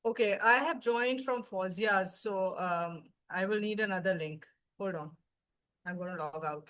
Okay, I have joined from Fauzia's, so I will need another link. Hold on. I'm going to log out.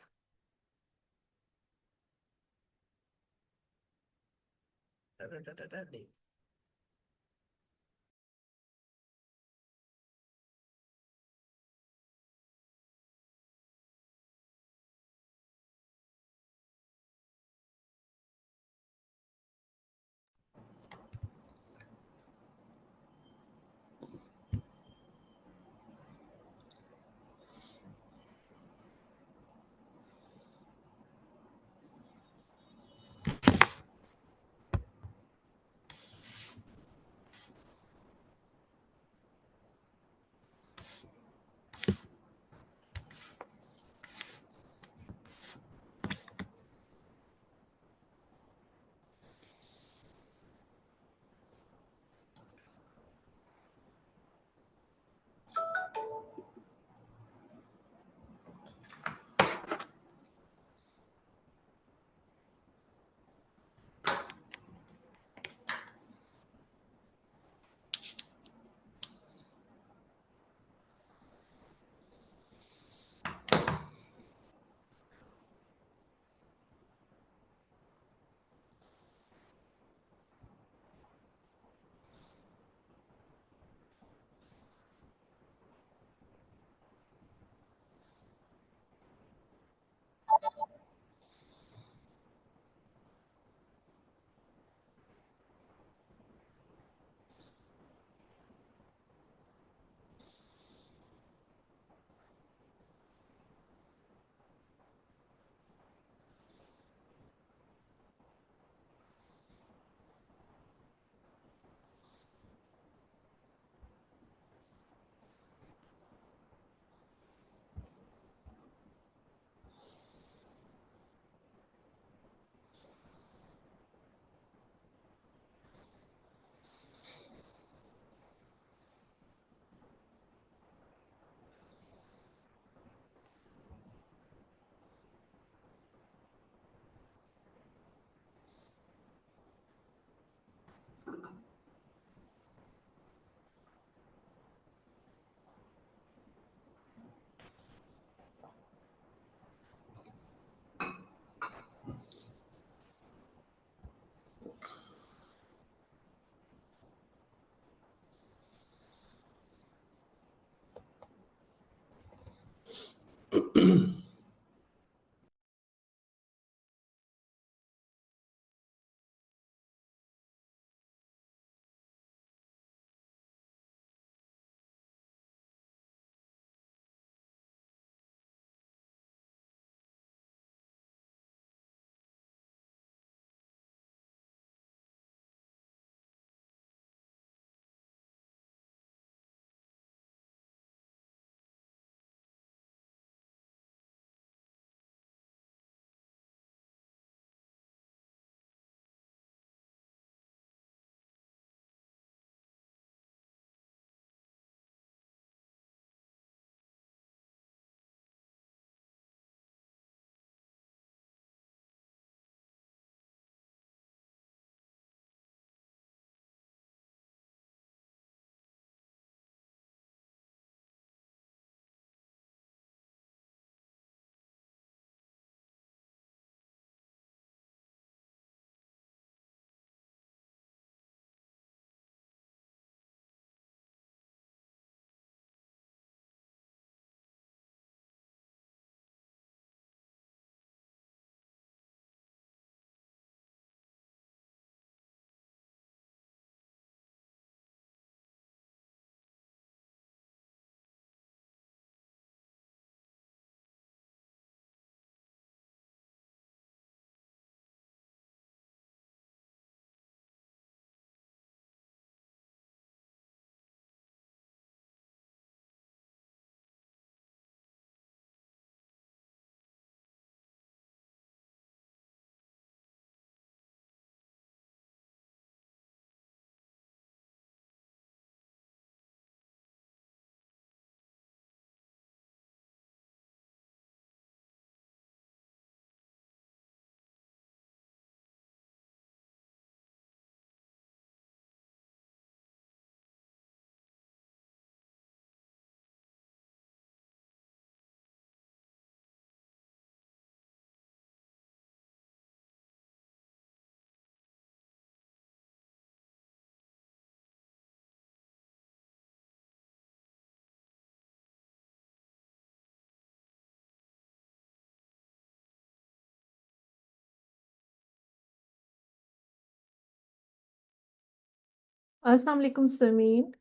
Assalamu alaikum, Samin.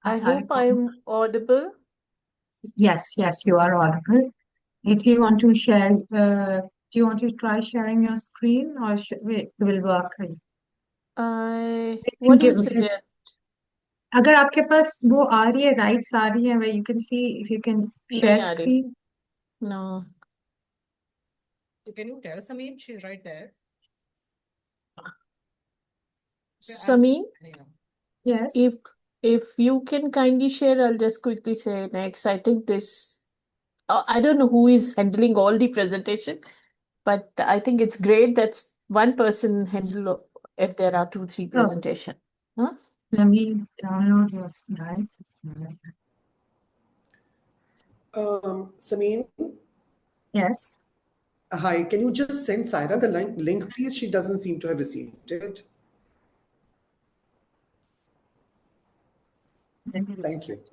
I hope Assalamualaikum. I'm audible. Yes, yes, you are audible. If you want to share, do you want to try sharing your screen or it will work? I You can what do you give it. suggest? अगर आपके पास वो आ रही है rights आ रही है where you can see if you can share नहीं आ रही. screen. No. So can you tell Sameer? She's right there. Okay, Samin, anyhow. Yes. if if you can kindly share, I'll just quickly say next. I think this I don't know who is handling all the presentation, but I think it's great that one person handle if there are two, three Oh, presentation. Huh? let me download your slides. Sameen, Yes. hi. Can you just send Saira the link, please? She doesn't seem to have received it. Let me Thank you. reset.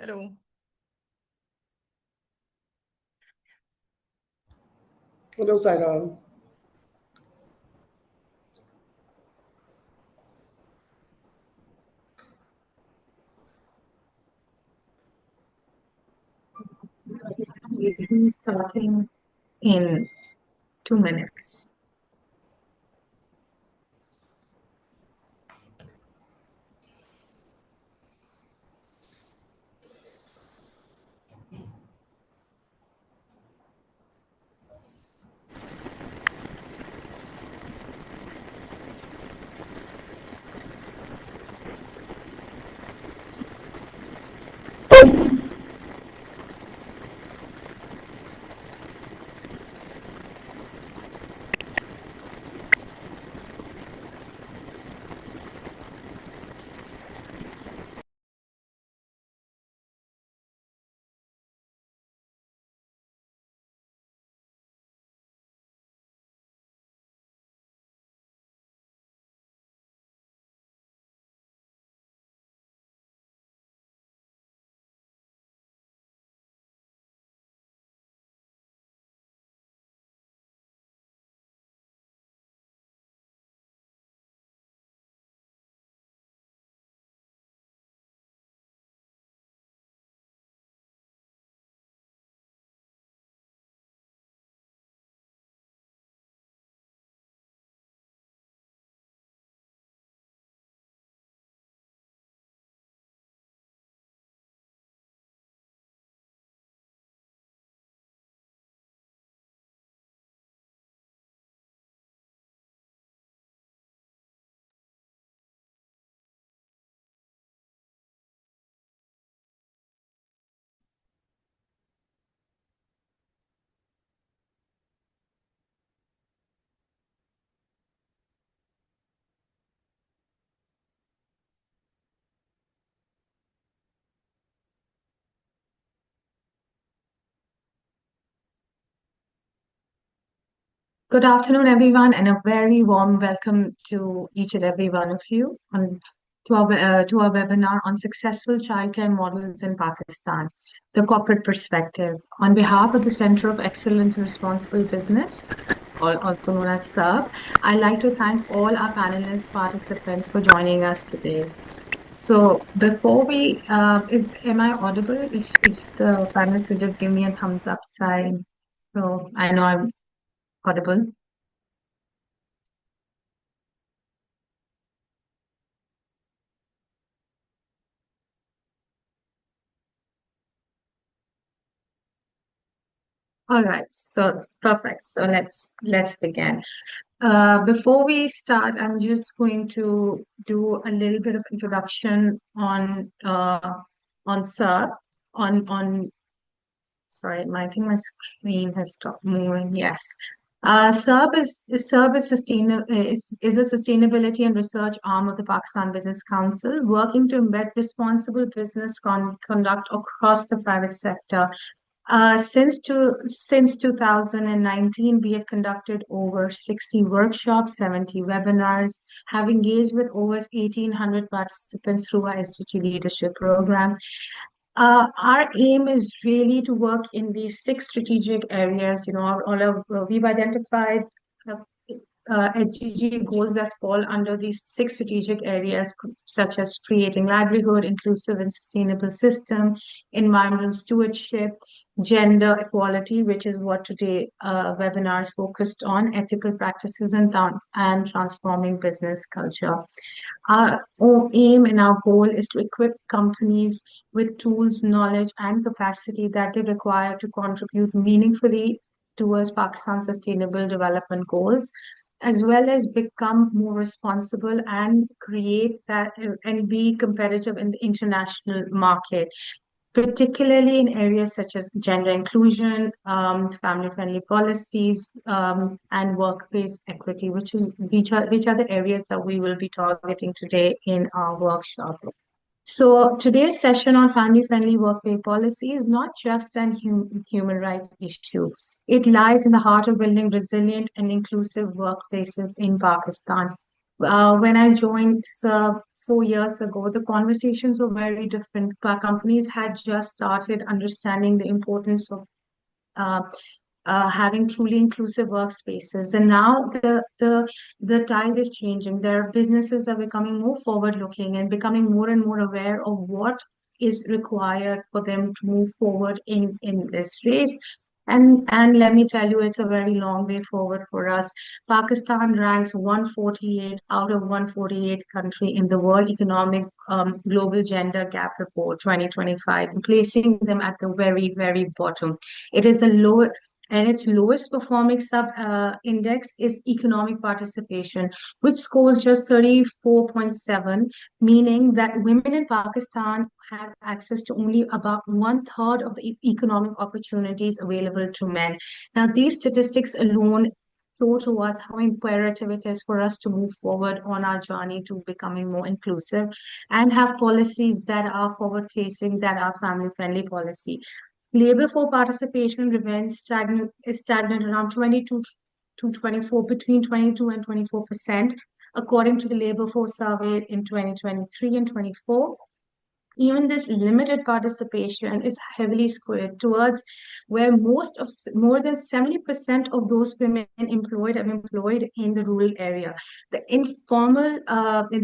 Hello. Hello, Saira. We'll be starting in 2 minutes. Good afternoon, everyone, and a very warm welcome to each and every one of you to our webinar on successful childcare models in Pakistan, the corporate perspective. On behalf of the Center of Excellence in Responsible Business, or also known as SERB, I'd like to thank all our panelists, participants for joining us today. So before am I audible? If the panelists could just give me a thumbs up sign, so I know I'm audible. All right, so perfect. So let's begin. Before we start, I'm just going to do a little bit of introduction on SERP on sorry, I think my screen has stopped moving. Yes. SERB is a sustainability and research arm of the Pakistan Business Council, working to embed responsible business conduct across the private sector. Since 2019, we have conducted over 60 workshops, 70 webinars, have engaged with over 1,800 participants through our SDG leadership program. Our aim is really to work in these 6 strategic areas. We've identified uh, HGG goals that fall under these 6 strategic areas, such as creating livelihood, inclusive and sustainable system, environmental stewardship, gender equality, which is what today webinar is focused on, ethical practices and transforming business culture. Our aim and our goal is to equip companies with tools, knowledge, and capacity that they require to contribute meaningfully towards Pakistan's sustainable development goals, as well as become more responsible and create that and be competitive in the international market, particularly in areas such as gender inclusion, family-friendly policies, and workplace equity, which are the areas that we will be targeting today in our workshop. So today's session on family-friendly workplace policy is not just an human rights issue. It lies in the heart of building resilient and inclusive workplaces in Pakistan. When I joined 4 years ago, the conversations were very different. Companies had just started understanding the importance of uh, having truly inclusive workspaces. And now the tide is changing. Their businesses are becoming more forward-looking and becoming more and more aware of what is required for them to move forward in this space. And let me tell you, it's a very long way forward for us. Pakistan ranks 148 out of 148 country in the World Economic Global Gender Gap Report 2025, placing them at the very, very bottom. It is the low, and its lowest performing sub index is economic participation, which scores just 34.7, meaning that women in Pakistan have access to only about one third of the economic opportunities available to men. Now, these statistics alone show to us how imperative it is for us to move forward on our journey to becoming more inclusive and have policies that are forward facing, that are family friendly policy. Labor force participation remains stagnant around 22 to 24, between 22 and 24%, according to the labor force survey in 2023 and 24. Even this limited participation is heavily skewed towards where more than 70% of those women employed are employed in the rural area. The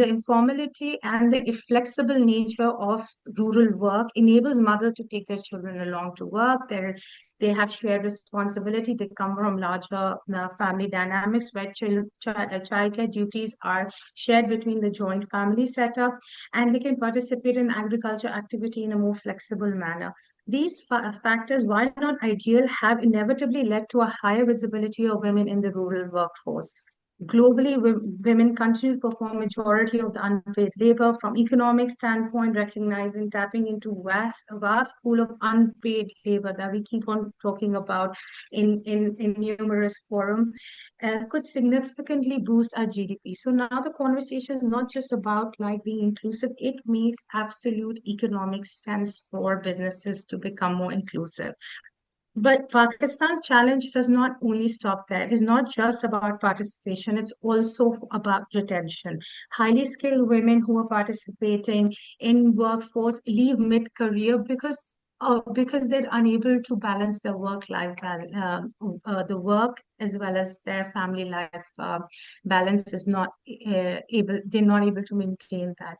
informality and the flexible nature of rural work enables mothers to take their children along to work. They have shared responsibility. They come from larger family dynamics where childcare duties are shared between the joint family setup, and they can participate in agriculture activity in a more flexible manner. These factors, while not ideal, have inevitably led to a higher visibility of women in the rural workforce. Globally, women continue to perform majority of the unpaid labor. From economic standpoint, recognizing tapping into a vast pool of unpaid labor that we keep on talking about in numerous forums could significantly boost our GDP. So now the conversation is not just about like being inclusive, it makes absolute economic sense for businesses to become more inclusive. But Pakistan's challenge does not only stop there. It is not just about participation, it's also about retention. Highly skilled women who are participating in workforce leave mid-career because they're unable to balance their work-life balance, the work as well as their family life balance is not they're not able to maintain that.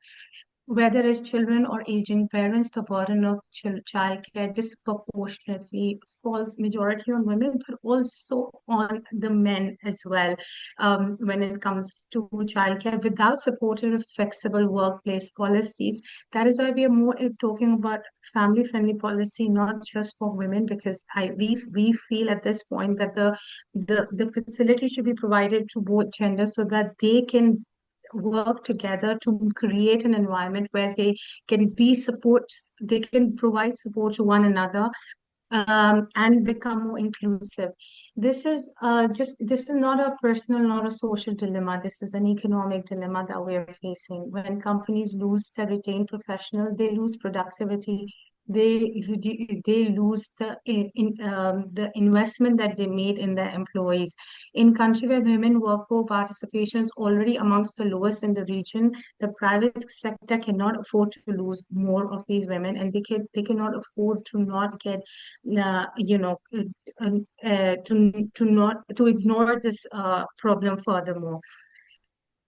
Whether as children or aging parents, the burden of childcare disproportionately falls majority on women, but also on the men as well. When it comes to childcare, without supportive, flexible workplace policies, that is why we are more talking about family-friendly policy, not just for women, because we feel at this point that the facility should be provided to both genders so that they can work together to create an environment where they can provide support to one another, and become more inclusive. This is not a personal, not a social dilemma. This is an economic dilemma that we're facing. When companies lose their retained professional, they lose productivity. They lose the investment that they made in their employees. In country where women workforce participation is already amongst the lowest in the region, the private sector cannot afford to lose more of these women, and they cannot afford to not get to ignore this problem furthermore.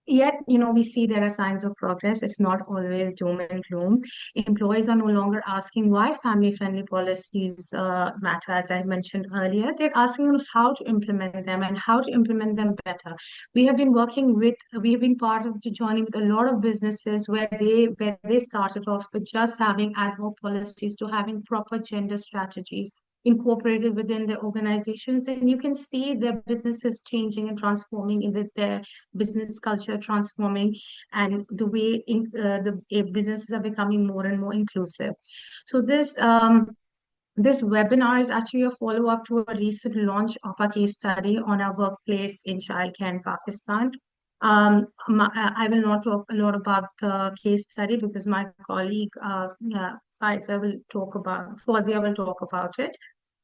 Yet, we see there are signs of progress. It's not always doom and gloom. Employees are no longer asking why family-friendly policies matter, as I mentioned earlier. They're asking on how to implement them and how to implement them better. We have been part of the journey with a lot of businesses where they started off with just having ad hoc policies to having proper gender strategies incorporated within their organizations, and you can see their businesses changing and transforming with their business culture transforming, and the way the businesses are becoming more and more inclusive. So this webinar is actually a follow-up to a recent launch of a case study on our workplace in childcare in Pakistan. I will not talk a lot about the case study because my colleague Faiza will talk about, Fawzia will talk about it.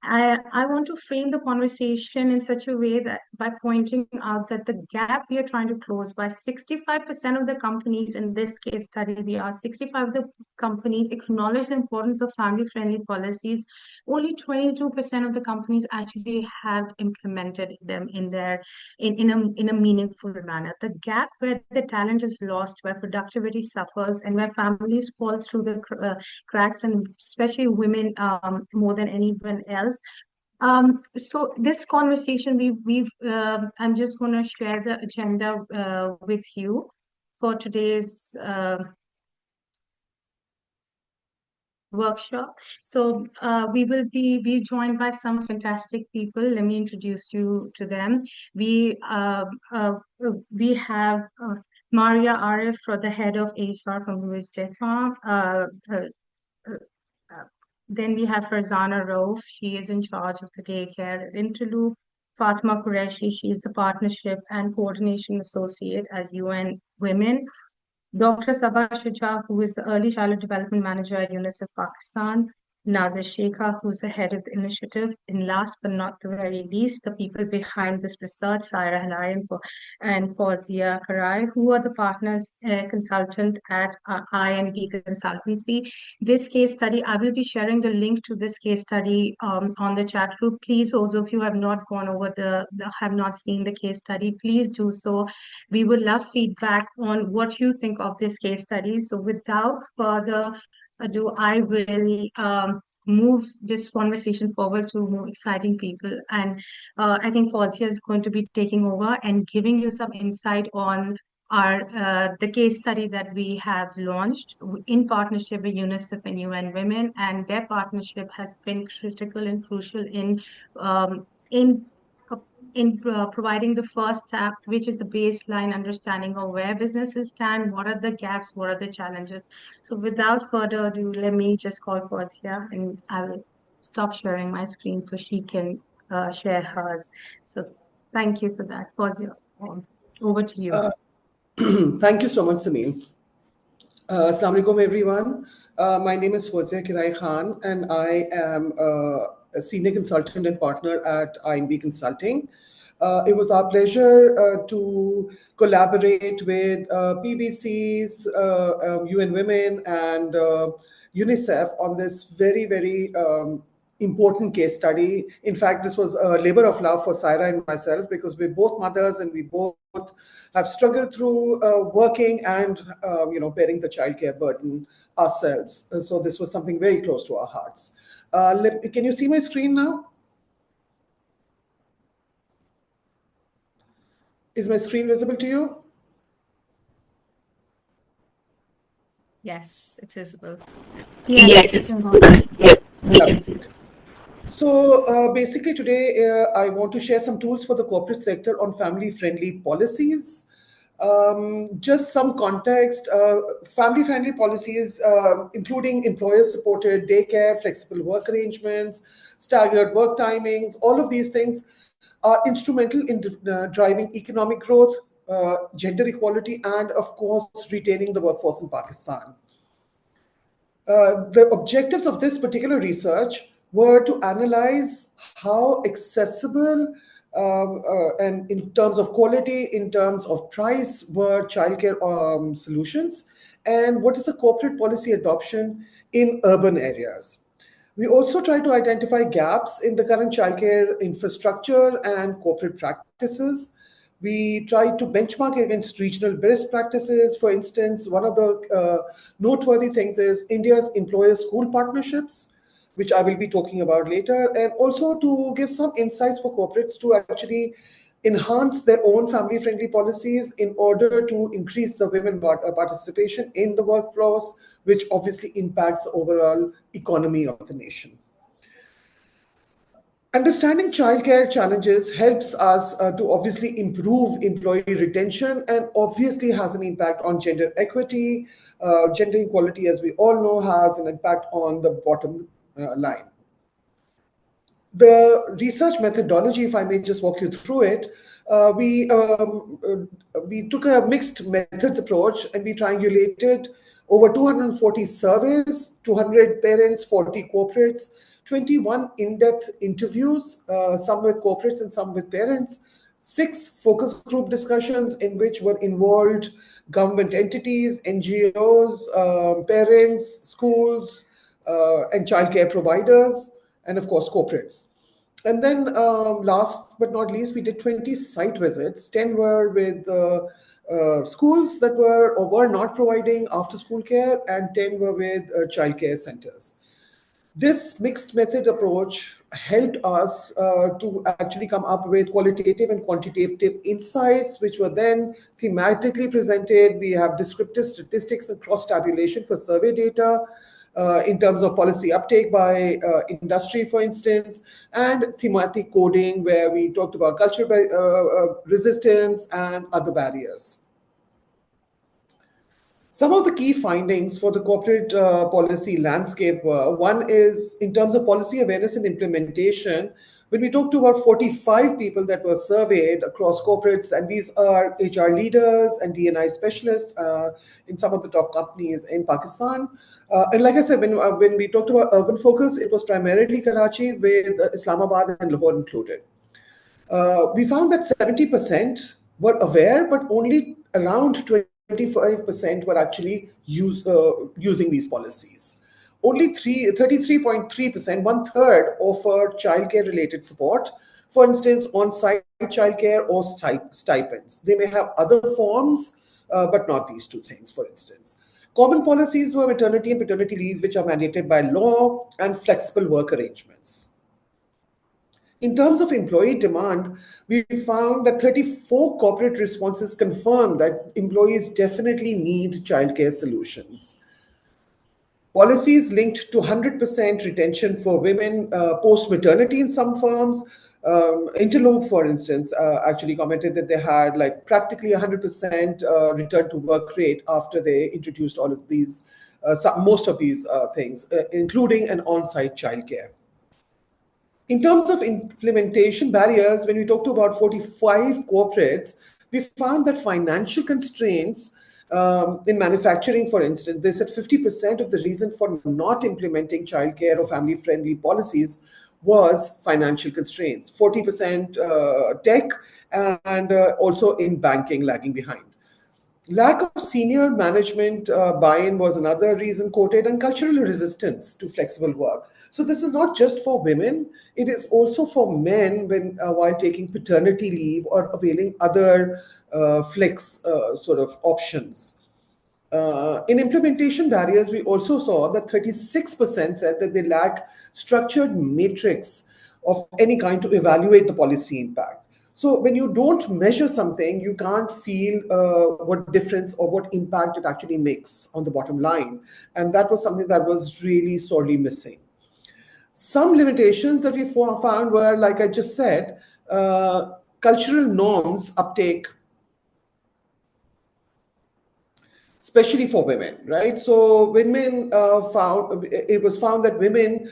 I want to frame the conversation in such a way that by pointing out that the gap we are trying to close by 65% of the companies in this case study, we are 65 of the companies acknowledge the importance of family-friendly policies. Only 22% of the companies actually have implemented them in a meaningful manner. The gap where the talent is lost, where productivity suffers, and where families fall through the cracks, and especially women more than anyone else. So this conversation, I'm just going to share the agenda with you for today's workshop. So we will be joined by some fantastic people. Let me introduce you to them. We have Maria Arif, for the head of HR from Louis Farm. Uh, then we have Farzana Rauf. She is in charge of the daycare at Interloop. Fatma Qureshi, she is the partnership and coordination associate at UN Women. Dr. Sabah Shuja, who is the early childhood development manager at UNICEF Pakistan. Nazir Shekha, who's the head of the initiative. And last but not the very least, the people behind this research, Saira Halai and Fauzia Karai, who are the partners consultant at INB Consultancy. This case study, I will be sharing the link to this case study on the chat group. Please, those of you who have not gone over have not seen the case study, please do so. We would love feedback on what you think of this case study. So without further ado, I will move this conversation forward to more exciting people. And I think Fauziya is going to be taking over and giving you some insight on the case study that we have launched in partnership with UNICEF and UN Women, and their partnership has been critical and crucial um, in providing the first step, which is the baseline understanding of where businesses stand, what are the gaps, what are the challenges. So without further ado, let me just call Fauziya, and I will stop sharing my screen so she can share hers. So thank you for that. Fauziya, over to you. Thank you so much, Sameen. Assalamu alaikum, everyone. My name is Fauzia Kirai Khan, and I am a senior consultant and partner at INB Consulting. It was our pleasure to collaborate with PBCs, UN Women, and UNICEF on this very, very important case study. In fact, this was a labor of love for Saira and myself, because we're both mothers and we both have struggled through working and bearing the childcare burden ourselves. So this was something very close to our hearts. Can you see my screen now? Is my screen visible to you? Yes, it's visible. Yes, it's Yes, we can see. So basically today I want to share some tools for the corporate sector on family-friendly policies. Just some context, family-friendly policies, including employer-supported daycare, flexible work arrangements, staggered work timings, all of these things are instrumental in driving economic growth, gender equality, and of course, retaining the workforce in Pakistan. The objectives of this particular research were to analyze how accessible and in terms of quality, in terms of price, were childcare solutions, and what is the corporate policy adoption in urban areas. We also try to identify gaps in the current childcare infrastructure and corporate practices. We try to benchmark against regional best practices. For instance, one of the noteworthy things is India's employer-school partnerships, which I will be talking about later, and also to give some insights for corporates to actually enhance their own family-friendly policies in order to increase the women participation in the workforce, which obviously impacts the overall economy of the nation. Understanding childcare challenges helps us to obviously improve employee retention and obviously has an impact on gender equity. Gender equality, as we all know, has an impact on the bottom line. The research methodology, if I may just walk you through it, we took a mixed methods approach and we triangulated over 240 surveys, 200 parents, 40 corporates, 21 in-depth interviews, some with corporates and some with parents, 6 focus group discussions in which were involved government entities, NGOs, parents, schools, and childcare providers, and of course, corporates. And then last but not least, we did 20 site visits. 10 were with schools that were or were not providing after school care, and 10 were with childcare centers. This mixed method approach helped us to actually come up with qualitative and quantitative insights, which were then thematically presented. We have descriptive statistics and cross tabulation for survey data. In terms of policy uptake by industry, for instance, and thematic coding, where we talked about cultural resistance and other barriers. Some of the key findings for the corporate policy landscape were, one is in terms of policy awareness and implementation. When we talked to about 45 people that were surveyed across corporates, and these are HR leaders and D&I specialists in some of the top companies in Pakistan. And like I said, when we talked about urban focus, it was primarily Karachi with Islamabad and Lahore included. We found that 70% were aware, but only around 25% were actually using these policies. Only 33.3%, one third, offered childcare related support. For instance, on-site childcare or stipends. They may have other forms, but not these two things, for instance. Common policies were maternity and paternity leave, which are mandated by law, and flexible work arrangements. In terms of employee demand, we found that 34 corporate responses confirmed that employees definitely need childcare solutions. Policies linked to 100% retention for women post-maternity in some firms. Interloop, for instance, actually commented that they had like practically 100% return to work rate after they introduced all of these, most of these things, including an on-site childcare. In terms of implementation barriers, when we talked to about 45 corporates, we found that financial constraints in manufacturing, for instance, they said 50% of the reason for not implementing childcare or family-friendly policies was financial constraints, 40% tech, and also in banking lagging behind. Lack of senior management buy-in was another reason quoted, and cultural resistance to flexible work. So this is not just for women, it is also for men when while taking paternity leave or availing other flex sort of options. In implementation barriers, we also saw that 36% said that they lack structured matrix of any kind to evaluate the policy impact. So when you don't measure something, you can't feel what difference or what impact it actually makes on the bottom line. And that was something that was really sorely missing. Some limitations that we found were, like I just said, cultural norms uptake, especially for women, right? So women it was found that women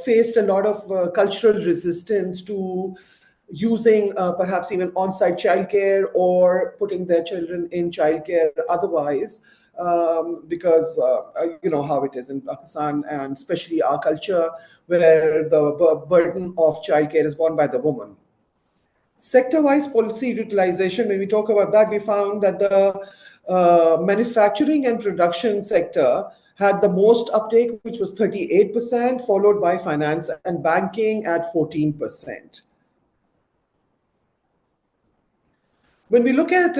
faced a lot of cultural resistance to using perhaps even on-site childcare or putting their children in childcare otherwise, because you know how it is in Pakistan, and especially our culture, where the burden of childcare is borne by the woman. Sector-wise policy utilization, when we talk about that, we found that the manufacturing and production sector had the most uptake, which was 38%, followed by finance and banking at 14%. When we look at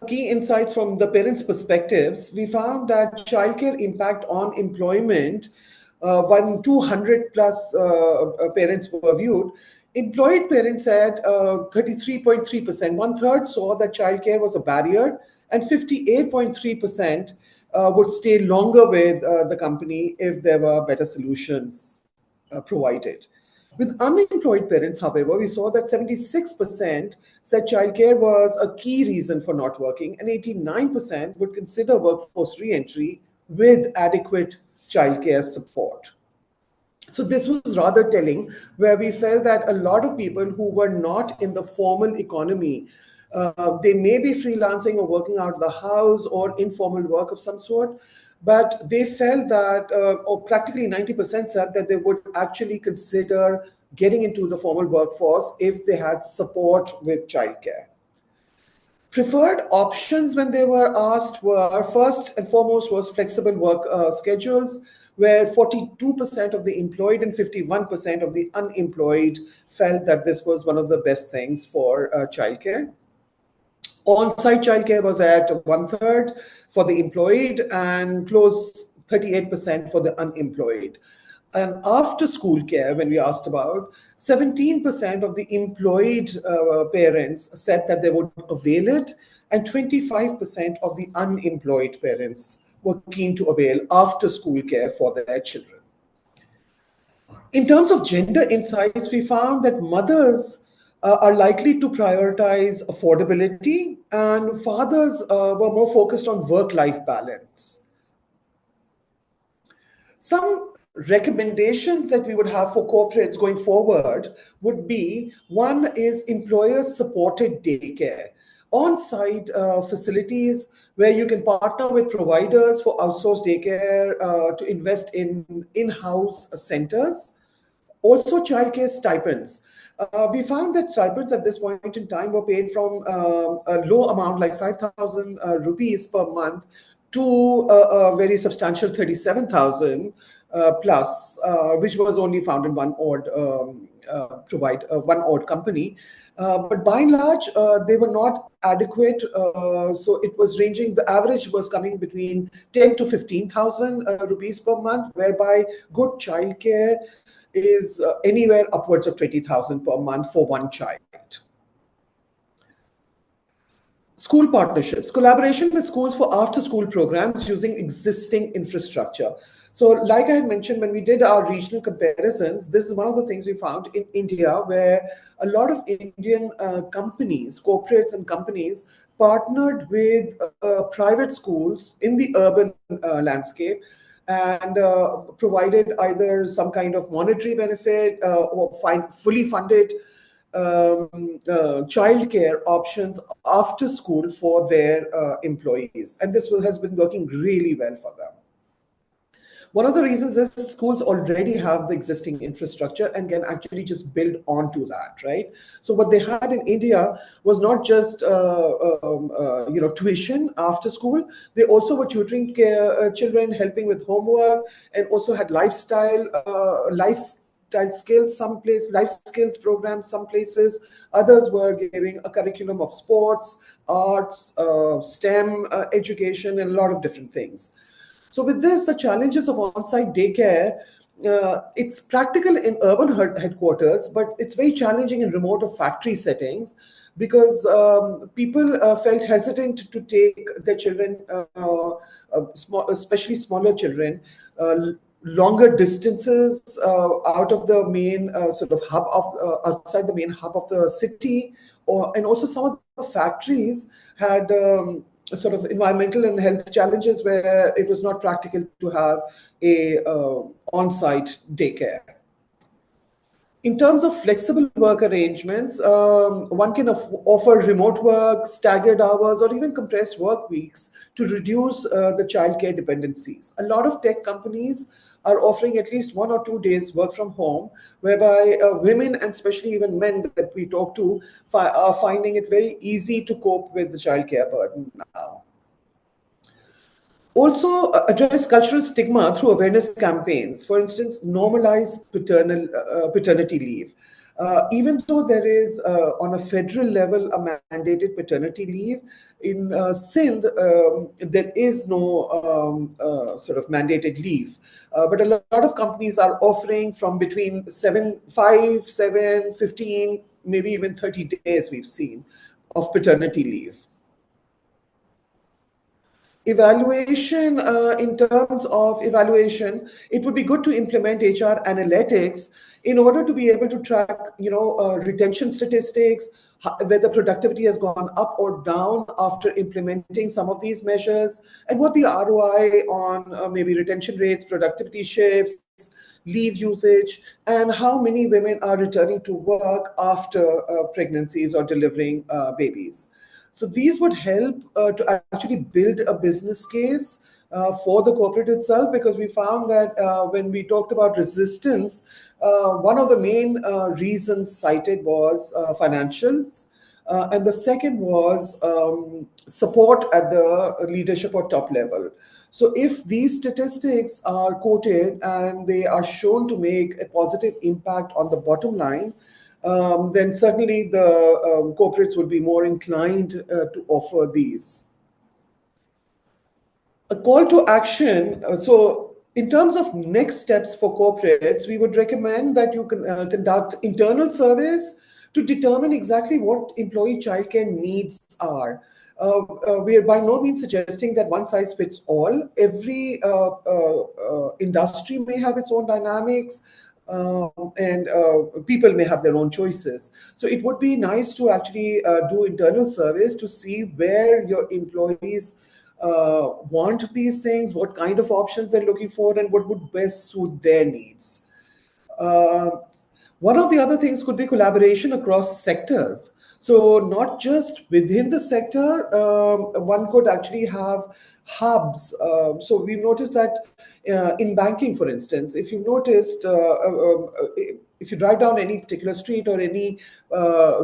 key insights from the parents' perspectives, we found that childcare impact on employment, when 200 plus parents were viewed, employed parents had 33.3%. One third saw that childcare was a barrier, and 58.3% would stay longer with the company if there were better solutions provided. With unemployed parents, however, we saw that 76% said childcare was a key reason for not working, and 89% would consider workforce re-entry with adequate childcare support. So this was rather telling, where we felt that a lot of people who were not in the formal economy They may be freelancing or working out of the house or informal work of some sort, but they felt that, or practically 90% said that they would actually consider getting into the formal workforce if they had support with childcare. Preferred options when they were asked were, first and foremost, was flexible work schedules, where 42% of the employed and 51% of the unemployed felt that this was one of the best things for childcare. On-site childcare was at 1/3 for the employed and close 38% for the unemployed. And after school care, when we asked about, 17% of the employed parents said that they would avail it, and 25% of the unemployed parents were keen to avail after school care for their children. In terms of gender insights, we found that mothers are likely to prioritize affordability, and fathers were more focused on work-life balance. Some recommendations that we would have for corporates going forward would be, one is employer-supported daycare, on-site facilities where you can partner with providers for outsourced daycare to invest in in-house centers. Also, childcare stipends. We found that stipends at this point in time were paid from a low amount like 5,000 rupees per month to a very substantial 37,000 plus, which was only found in one odd company. But by and large, they were not adequate. So it was ranging, the average was coming between 10 to 15,000 rupees per month, whereby good childcare is anywhere upwards of 20,000 per month for one child. School partnerships, collaboration with schools for after-school programs using existing infrastructure. So like I had mentioned, when we did our regional comparisons, this is one of the things we found in India, where a lot of Indian companies, corporates and companies, partnered with private schools in the urban landscape and provided either some kind of monetary benefit or fully funded childcare options after school for their employees. And this has been working really well for them. One of the reasons is schools already have the existing infrastructure and can actually just build onto that, right? So what they had in India was not just tuition after school. They also were tutoring children, helping with homework, and also had lifestyle skills, life skills programs, some places. Others were giving a curriculum of sports, arts, STEM education, and a lot of different things. So with this, the challenges of on-site daycare, it's practical in urban headquarters, but it's very challenging in remote or factory settings because people felt hesitant to take their children, especially smaller children, longer distances out of the main sort of hub of outside the main hub of the city, and also some of the factories had sort of environmental and health challenges where it was not practical to have a on-site daycare. In terms of flexible work arrangements, one can offer remote work, staggered hours, or even compressed work weeks to reduce the childcare dependencies. A lot of tech companies are offering at least 1 or 2 days work from home, whereby women and especially even men that we talk to are finding it very easy to cope with the childcare burden now. Also, address cultural stigma through awareness campaigns. For instance, normalize paternity leave. Even though there is, on a federal level, a mandated paternity leave, in Sindh, there is no sort of mandated leave. But a lot of companies are offering from between 5, 7, 15, maybe even 30 days we've seen of paternity leave. Evaluation, in terms of evaluation, it would be good to implement HR analytics in order to be able to track, retention statistics, whether productivity has gone up or down after implementing some of these measures, and what the ROI on maybe retention rates, productivity shifts, leave usage, and how many women are returning to work after pregnancies or delivering babies. So these would help to actually build a business case for the corporate itself, because we found that when we talked about resistance, one of the main reasons cited was financials. And the second was support at the leadership or top level. So if these statistics are quoted and they are shown to make a positive impact on the bottom line, then certainly the corporates would be more inclined to offer these. A call to action. So, in terms of next steps for corporates, we would recommend that you can conduct internal surveys to determine exactly what employee childcare needs are. We are by no means suggesting that one size fits all. Every industry may have its own dynamics, and people may have their own choices. So it would be nice to actually do internal surveys to see where your employees want these things, what kind of options they're looking for, and what would best suit their needs. Uh, One of the other things could be collaboration across sectors. So, not just within the sector, one could actually have hubs. So, we've noticed that in banking, for instance, if you've noticed, if you drive down any particular street or any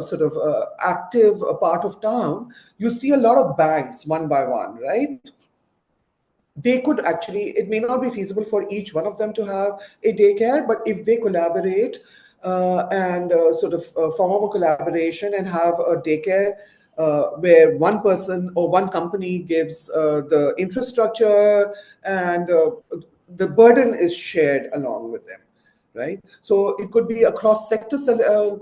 sort of active part of town, you'll see a lot of banks one by one, right? They could actually, it may not be feasible for each one of them to have a daycare, but if they collaborate and sort of form a collaboration and have a daycare where one person or one company gives the infrastructure, and the burden is shared along with them, right? So it could be across sector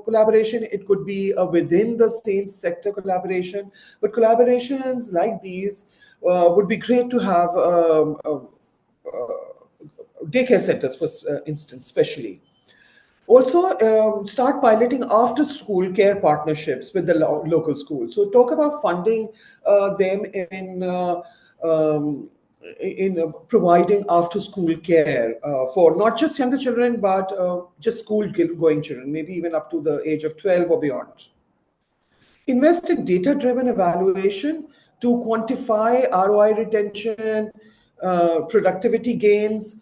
collaboration, it could be within the same sector collaboration, but collaborations like these would be great to have daycare centers, for instance, especially. Also, start piloting after school care partnerships with the local schools. So, talk about funding them in providing after school care for not just younger children, but just school going children, maybe even up to the age of 12 or beyond. Invest in data driven evaluation to quantify ROI retention, productivity gains.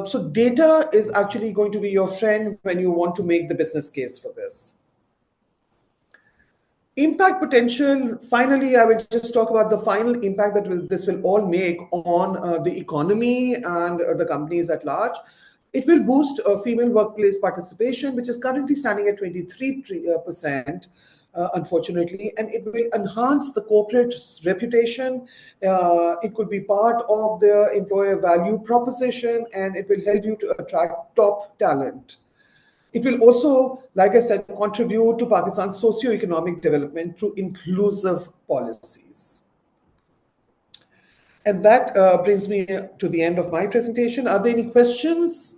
So, data is actually going to be your friend when you want to make the business case for this. Impact potential. Finally, I will just talk about the final impact that this will all make on the economy and the companies at large. It will boost female workplace participation, which is currently standing at 23%, unfortunately, and it will enhance the corporate reputation. It could be part of the employer value proposition, and it will help you to attract top talent. It will also, like I said, contribute to Pakistan's socio-economic development through inclusive policies. And that brings me to the end of my presentation. Are there any questions?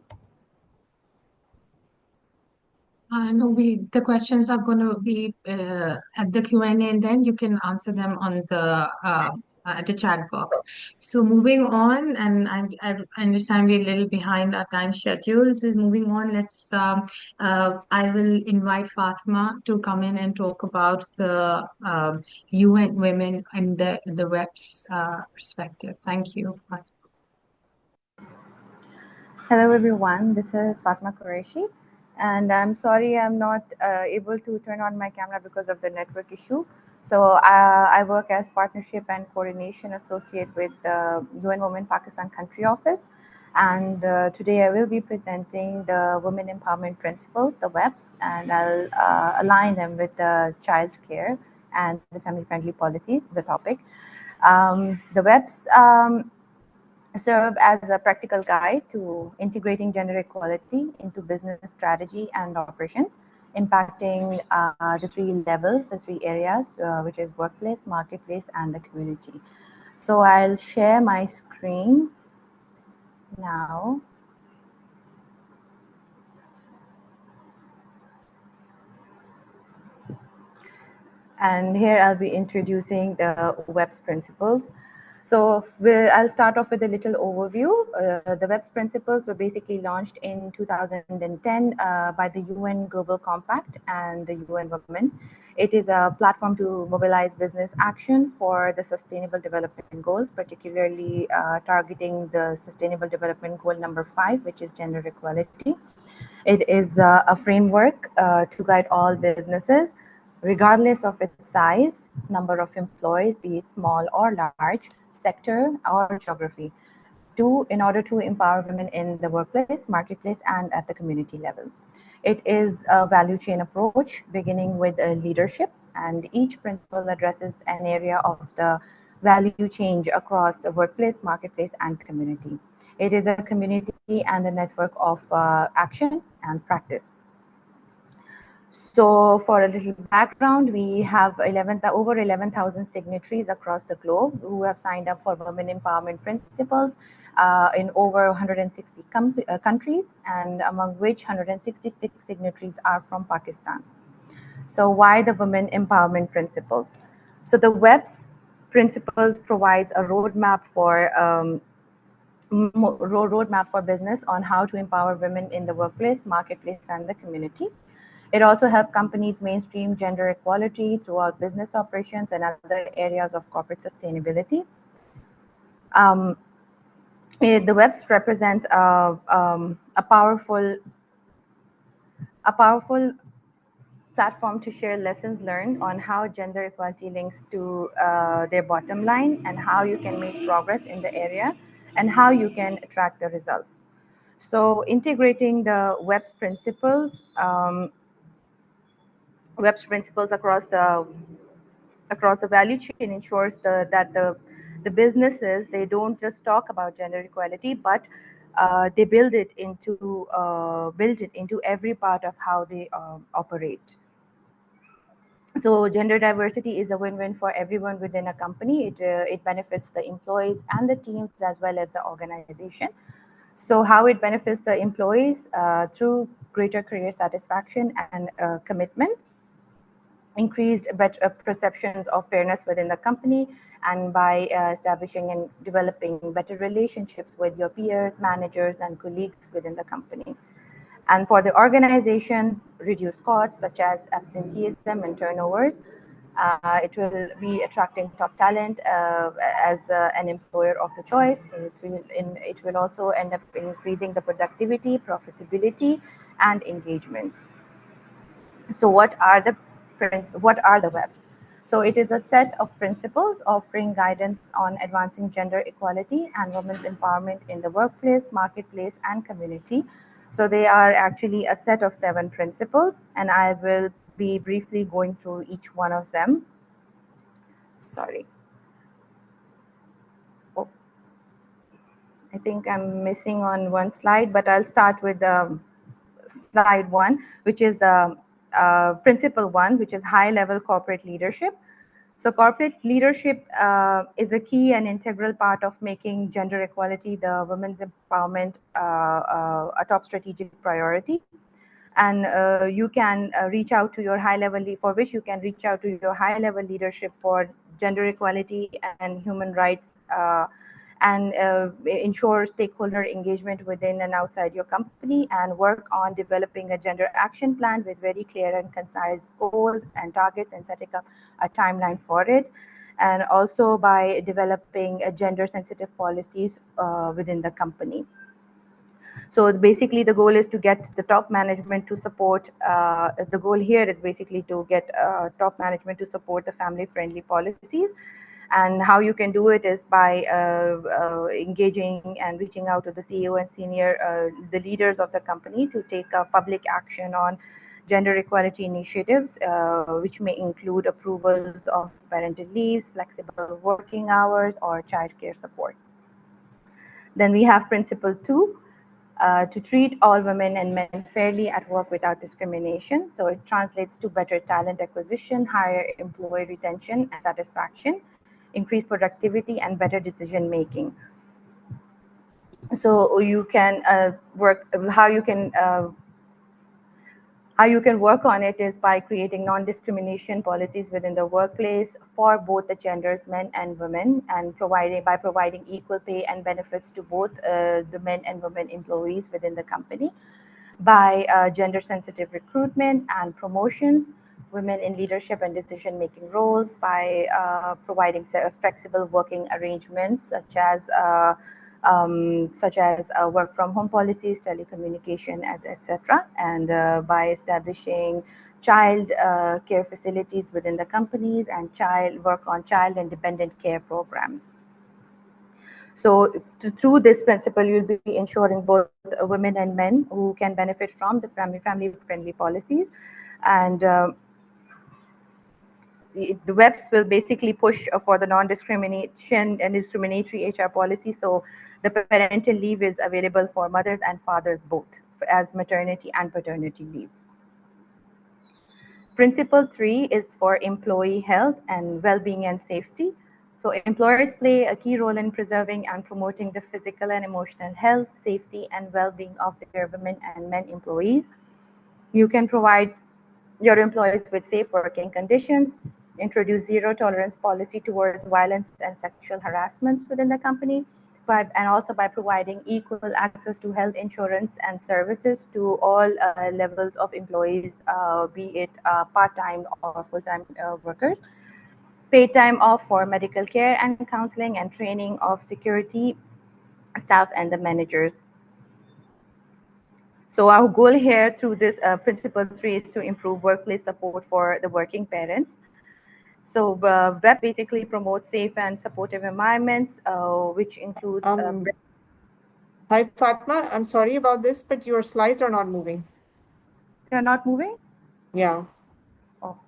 No, the questions are going to be at the Q&A, and then you can answer them on the chat box. So moving on, and I understand we're a little behind our time schedules. Is moving on. I will invite Fatima to come in and talk about the UN Women and the web's perspective. Thank you, Fatima. Hello everyone, this is Fatma Qureshi, and I'm sorry I'm not able to turn on my camera because of the network issue. So I work as Partnership and Coordination Associate with the UN Women Pakistan Country Office, and today I will be presenting the Women Empowerment Principles, the WEPs, and I'll align them with the child care and the family-friendly policies, the topic. The WEPs serve as a practical guide to integrating gender equality into business strategy and operations, impacting the three levels, the three areas, which is workplace, marketplace, and the community. So I'll share my screen now. And here I'll be introducing the WEP's principles. So I'll start off with a little overview. The WEB's principles were basically launched in 2010 by the UN Global Compact and the UN Women. It is a platform to mobilize business action for the Sustainable Development Goals, particularly targeting the Sustainable Development Goal number 5, which is gender equality. It is a framework to guide all businesses, regardless of its size, number of employees, be it small or large, sector or geography, in order to empower women in the workplace, marketplace, and at the community level. It is a value chain approach, beginning with leadership, and each principle addresses an area of the value change across the workplace, marketplace, and community. It is a community and a network of action and practice. So for a little background, we have over 11,000 signatories across the globe who have signed up for women empowerment principles in over 160 countries, and among which 166 signatories are from Pakistan. So why the women empowerment principles? So the WEB's principles provides a roadmap for business on how to empower women in the workplace, marketplace, and the community. It also helps companies mainstream gender equality throughout business operations and other areas of corporate sustainability. The WEBs represents a powerful platform to share lessons learned on how gender equality links to their bottom line, and how you can make progress in the area, and how you can track the results. So integrating the WEB's principles across the value chain ensures that the businesses, they don't just talk about gender equality, but they build it into every part of how they operate. So gender diversity is a win-win for everyone within a company. It benefits the employees and the teams as well as the organization. So how it benefits the employees through greater career satisfaction and commitment, increased perceptions of fairness within the company, and by establishing and developing better relationships with your peers, managers, and colleagues within the company. And for the organization, reduce costs such as absenteeism and turnovers. It will be attracting top talent as an employer of the choice. It will also end up increasing the productivity, profitability, and engagement. So what are the WEBs? So it is a set of principles offering guidance on advancing gender equality and women's empowerment in the workplace, marketplace, and community. So they are actually a set of 7 principles, and I will be briefly going through each one of them. Sorry. Oh, I think I'm missing on one slide, but I'll start with slide 1, which is principle 1, which is high-level corporate leadership. So corporate leadership is a key and integral part of making gender equality, the women's empowerment, a top strategic priority. And you can reach out to your high-level for which you can reach out to your high-level leadership for gender equality and human rights, and ensure stakeholder engagement within and outside your company, and work on developing a gender action plan with very clear and concise goals and targets, and setting up a timeline for it. And also by developing gender sensitive policies within the company. So basically the goal is to get the top management to support, the goal here is basically to get top management to support the family friendly policies. And how you can do it is by engaging and reaching out to the CEO and senior, the leaders of the company, to take public action on gender equality initiatives, which may include approvals of parental leaves, flexible working hours, or childcare support. Then we have principle 2, to treat all women and men fairly at work without discrimination. So it translates to better talent acquisition, higher employee retention and satisfaction, increased productivity, and better decision making. So you can How you can work on it is by creating non-discrimination policies within the workplace for both the genders, men and women, and providing equal pay and benefits to both the men and women employees within the company, by gender-sensitive recruitment and promotions, women in leadership and decision-making roles, by providing flexible working arrangements such as work from home policies, telecommunication, etc., and by establishing child care facilities within the companies and work on child and dependent care programs. So through this principle, you'll be ensuring both women and men who can benefit from the family-friendly policies, and the webs will basically push for the non-discrimination and discriminatory HR policy. So the parental leave is available for mothers and fathers both as maternity and paternity leaves. Principle 3 is for employee health and well-being and safety. So employers play a key role in preserving and promoting the physical and emotional health, safety, and well-being of their women and men employees. You can provide your employees with safe working conditions, introduce zero tolerance policy towards violence and sexual harassments within the company, and also by providing equal access to health insurance and services to all levels of employees, be it part-time or full-time workers. Paid time off for medical care and counseling and training of security staff and the managers. So our goal here through this principle 3 is to improve workplace support for the working parents. So web basically promotes safe and supportive environments, which includes. Hi, Fatma. I'm sorry about this, but your slides are not moving. They're not moving? Yeah. Oh,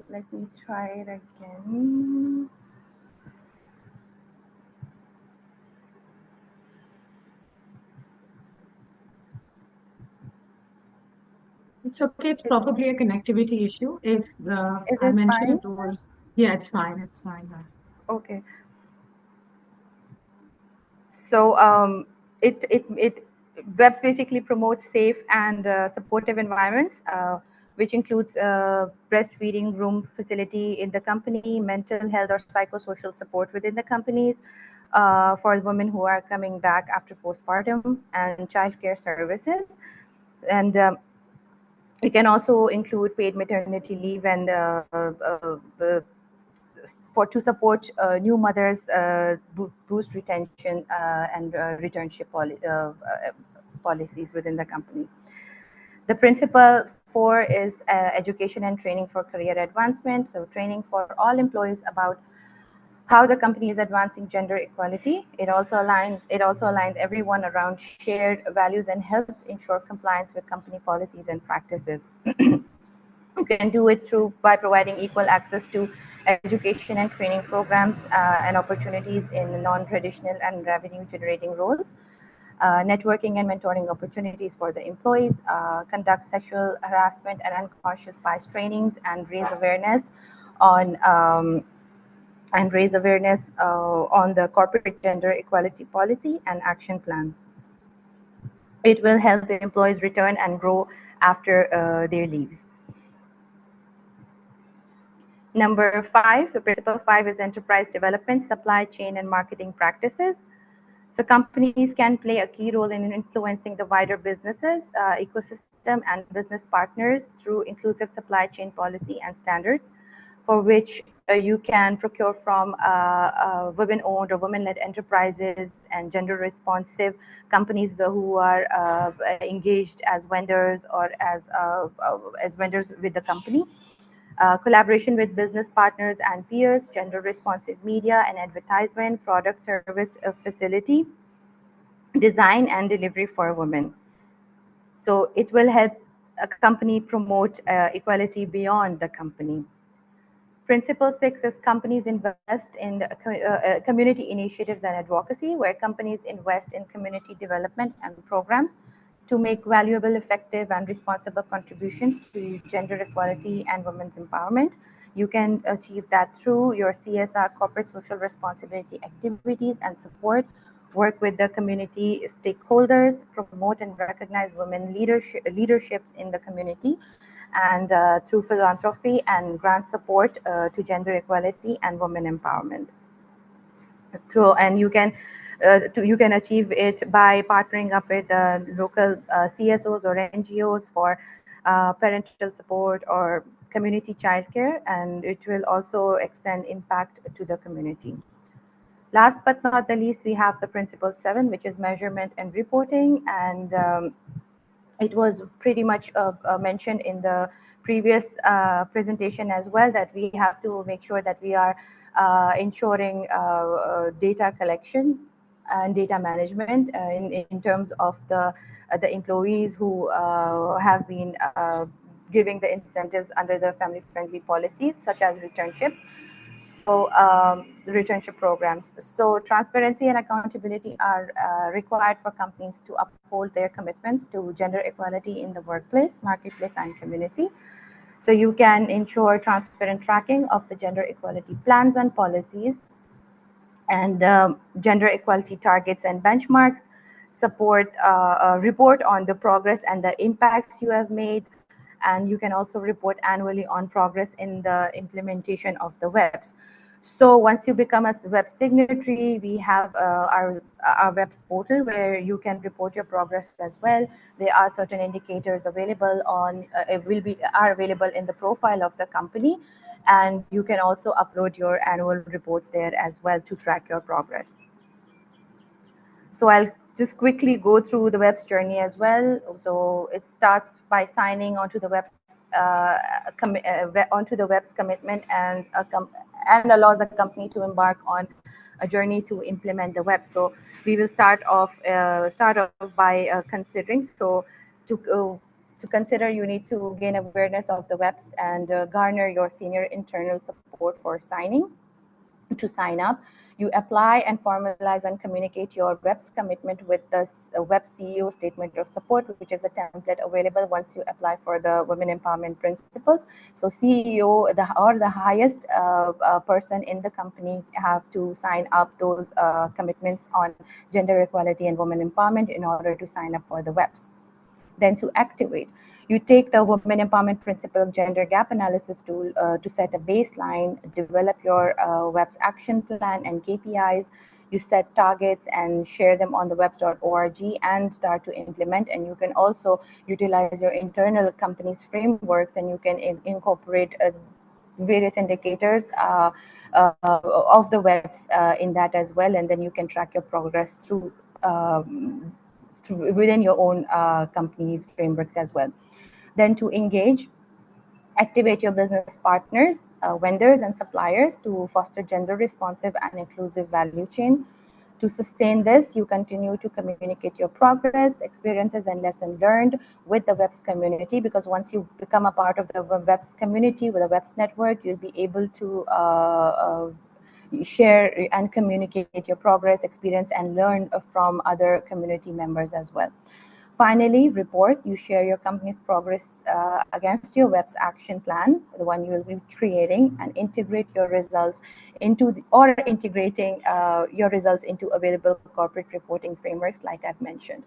let me try it again. It's okay. It's probably a connectivity issue. If Is I it mentioned fine? those, yeah, it's fine. It's fine. Okay. So it webs basically promotes safe and supportive environments, which includes breastfeeding room facility in the company, mental health or psychosocial support within the companies for women who are coming back after postpartum, and childcare services. And it can also include paid maternity leave and to support new mothers, boost retention and returnship policies within the company. The principle 4 is education and training for career advancement. So training for all employees about how the company is advancing gender equality. It also aligns everyone around shared values and helps ensure compliance with company policies and practices. You can do it by providing equal access to education and training programs and opportunities in non-traditional and revenue-generating roles, networking and mentoring opportunities for the employees, conduct sexual harassment and unconscious bias trainings, and raise awareness on the corporate gender equality policy and action plan. It will help employees return and grow after their leaves. Number 5, the principle 5 is enterprise development, supply chain, and marketing practices. So companies can play a key role in influencing the wider businesses, ecosystem, and business partners through inclusive supply chain policy and standards, for which you can procure from women-owned or women-led enterprises and gender-responsive companies who are engaged as vendors or as vendors with the company. Collaboration with business partners and peers, gender responsive media and advertisement, product service facility, design and delivery for women. So it will help a company promote equality beyond the company. Principle 6 is companies invest in community initiatives and advocacy, where companies invest in community development and programs to make valuable, effective, and responsible contributions to gender equality and women's empowerment. You can achieve that through your CSR, corporate social responsibility activities, and support work with the community stakeholders, promote and recognize women leaderships in the community, and through philanthropy and grant support to gender equality and women empowerment. And you can achieve it by partnering up with local CSOs or NGOs for parental support or community childcare, and it will also extend impact to the community. Last but not the least, we have the Principle 7, which is measurement and reporting, and it was pretty much mentioned in the previous presentation as well, that we have to make sure that we are ensuring data collection and data management in terms of the employees who have been giving the incentives under the family-friendly policies, such as returnship. So the returnship programs. So transparency and accountability are required for companies to uphold their commitments to gender equality in the workplace, marketplace, and community. So you can ensure transparent tracking of the gender equality plans and policies, and gender equality targets and benchmarks, report on the progress and the impacts you have made, and you can also report annually on progress in the implementation of the WEBs. So once you become a web signatory, we have our WEBs portal where you can report your progress as well. There are certain indicators available are available in the profile of the company, and you can also upload your annual reports there as well to track your progress. So I'll just quickly go through the WEB's journey as well. So it starts by signing onto the WEB's commitment, and allows the company to embark on a journey to implement the web. So we will start off by considering. So to consider, you need to gain awareness of the webs and garner your senior internal support for signing. To sign up, you apply and formalize and communicate your WEB's commitment with the Web CEO statement of support, which is a template available once you apply for the Women Empowerment Principles. So CEO or the highest person in the company have to sign up those commitments on gender equality and women empowerment in order to sign up for the WEBs. Then to activate, you take the Women Empowerment Principle gender gap analysis tool to set a baseline, develop your WEB's action plan and KPIs. You set targets and share them on the webs.org and start to implement. And you can also utilize your internal company's frameworks, and you can incorporate various indicators of the webs in that as well. And then you can track your progress through within your own company's frameworks as well. Then to engage, activate your business partners, vendors, and suppliers to foster gender responsive and inclusive value chain. To sustain this, you continue to communicate your progress, experiences, and lessons learned with the WEBs community, because once you become a part of the WEBs community with a WEBs network, you'll be able to share and communicate your progress, experience, and learn from other community members as well. Finally, report. You share your company's progress against your WEB's action plan, the one you will be creating, and integrate your results integrating your results into available corporate reporting frameworks like I've mentioned.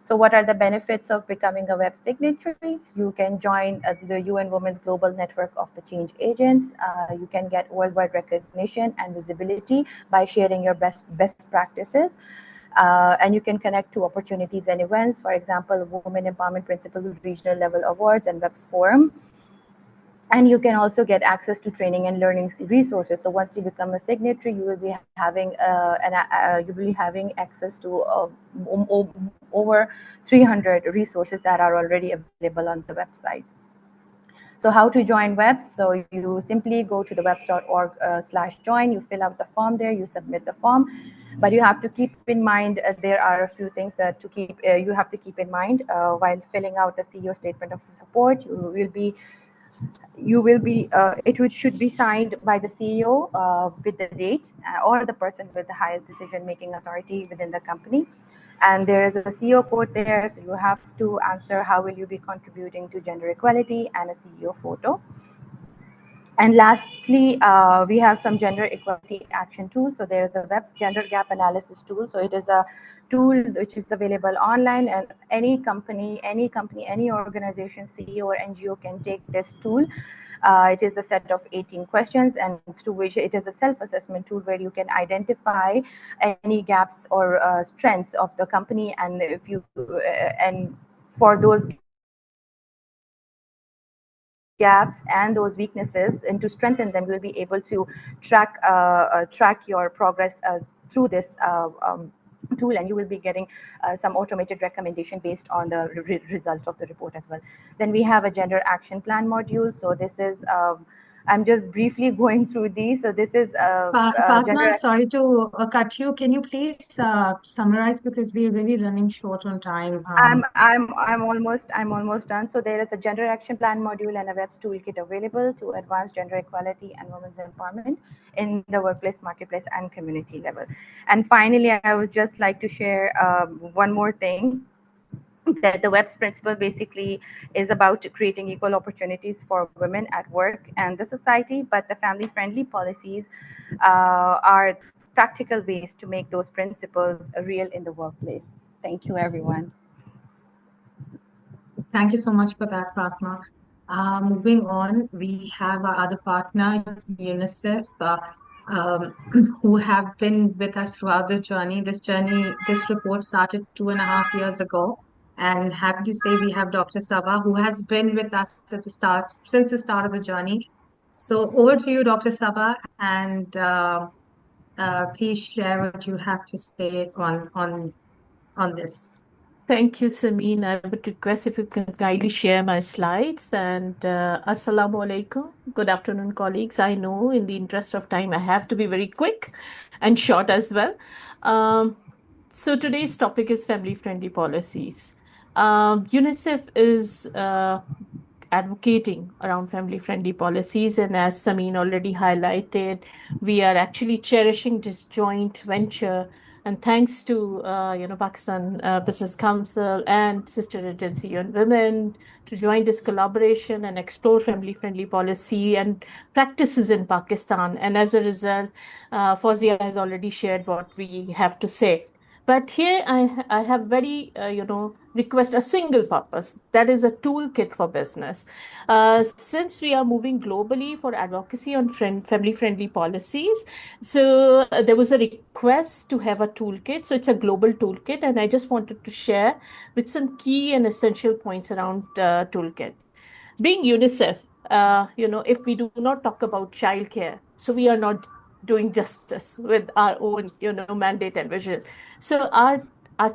So what are the benefits of becoming a web signatory? You can join the UN Women's Global Network of the Change Agents. You can get worldwide recognition and visibility by sharing your best practices. And you can connect to opportunities and events, for example, Women Empowerment Principles Regional Level Awards and WEBs Forum. And you can also get access to training and learning resources. So once you become a signatory, you will be having access to over 300 resources that are already available on the website. So how to join WEBs? So you simply go to the webs.org/join. You fill out the form there. You submit the form, but you have to keep in mind there are a few things that you have to keep in mind while filling out the CEO statement of support. It should be signed by the CEO with the date or the person with the highest decision-making authority within the company. And there is a CEO quote there, so you have to answer how will you be contributing to gender equality and a CEO photo. And lastly, we have some gender equality action tools. So there is a web gender gap analysis tool. So it is a tool which is available online, and any organization, CEO or NGO can take this tool. It is a set of 18 questions, and through which it is a self-assessment tool where you can identify any gaps or strengths of the company, and if you and for those gaps and those weaknesses, and to strengthen them, you'll be able to track your progress through this tool, and you will be getting some automated recommendation based on the result of the report as well. Then we have a gender action plan module. So this is I'm just briefly going through these. So this is Fatma, sorry to cut you. Can you please summarize, because we're really running short on time? I'm almost done. So there is a gender action plan module and a web's toolkit available to advance gender equality and women's empowerment in the workplace, marketplace, and community level. And finally, I would just like to share one more thing, that the web's principle basically is about creating equal opportunities for women at work and the society, but the family friendly policies are practical ways to make those principles real in the workplace. Thank you, everyone. Thank you so much for that, Fatma. Moving on, we have our other partner, UNICEF, um, who have been with us throughout the journey. This report started 2.5 years ago, and happy to say we have Dr. Sabah, who has been with us at the start, since the start of the journey. So over to you, Dr. Sabah, and please share what you have to say on this. Thank you, Samin. I would request if you can kindly share my slides. And Assalamu alaikum. Good afternoon, colleagues. I know in the interest of time, I have to be very quick and short as well. So today's topic is family-friendly policies. UNICEF is advocating around family-friendly policies. And as Samin already highlighted, we are actually cherishing this joint venture. And thanks to Pakistan Business Council and Sister Agency on Women to join this collaboration and explore family-friendly policy and practices in Pakistan. And as a result, Fawzia has already shared what we have to say. But here I have very, request a single purpose. That is a toolkit for business. Since we are moving globally for advocacy on family-friendly policies, so there was a request to have a toolkit. So it's a global toolkit. And I just wanted to share with some key and essential points around toolkit. Being UNICEF, if we do not talk about childcare, so we are not doing justice with our own, mandate and vision. So our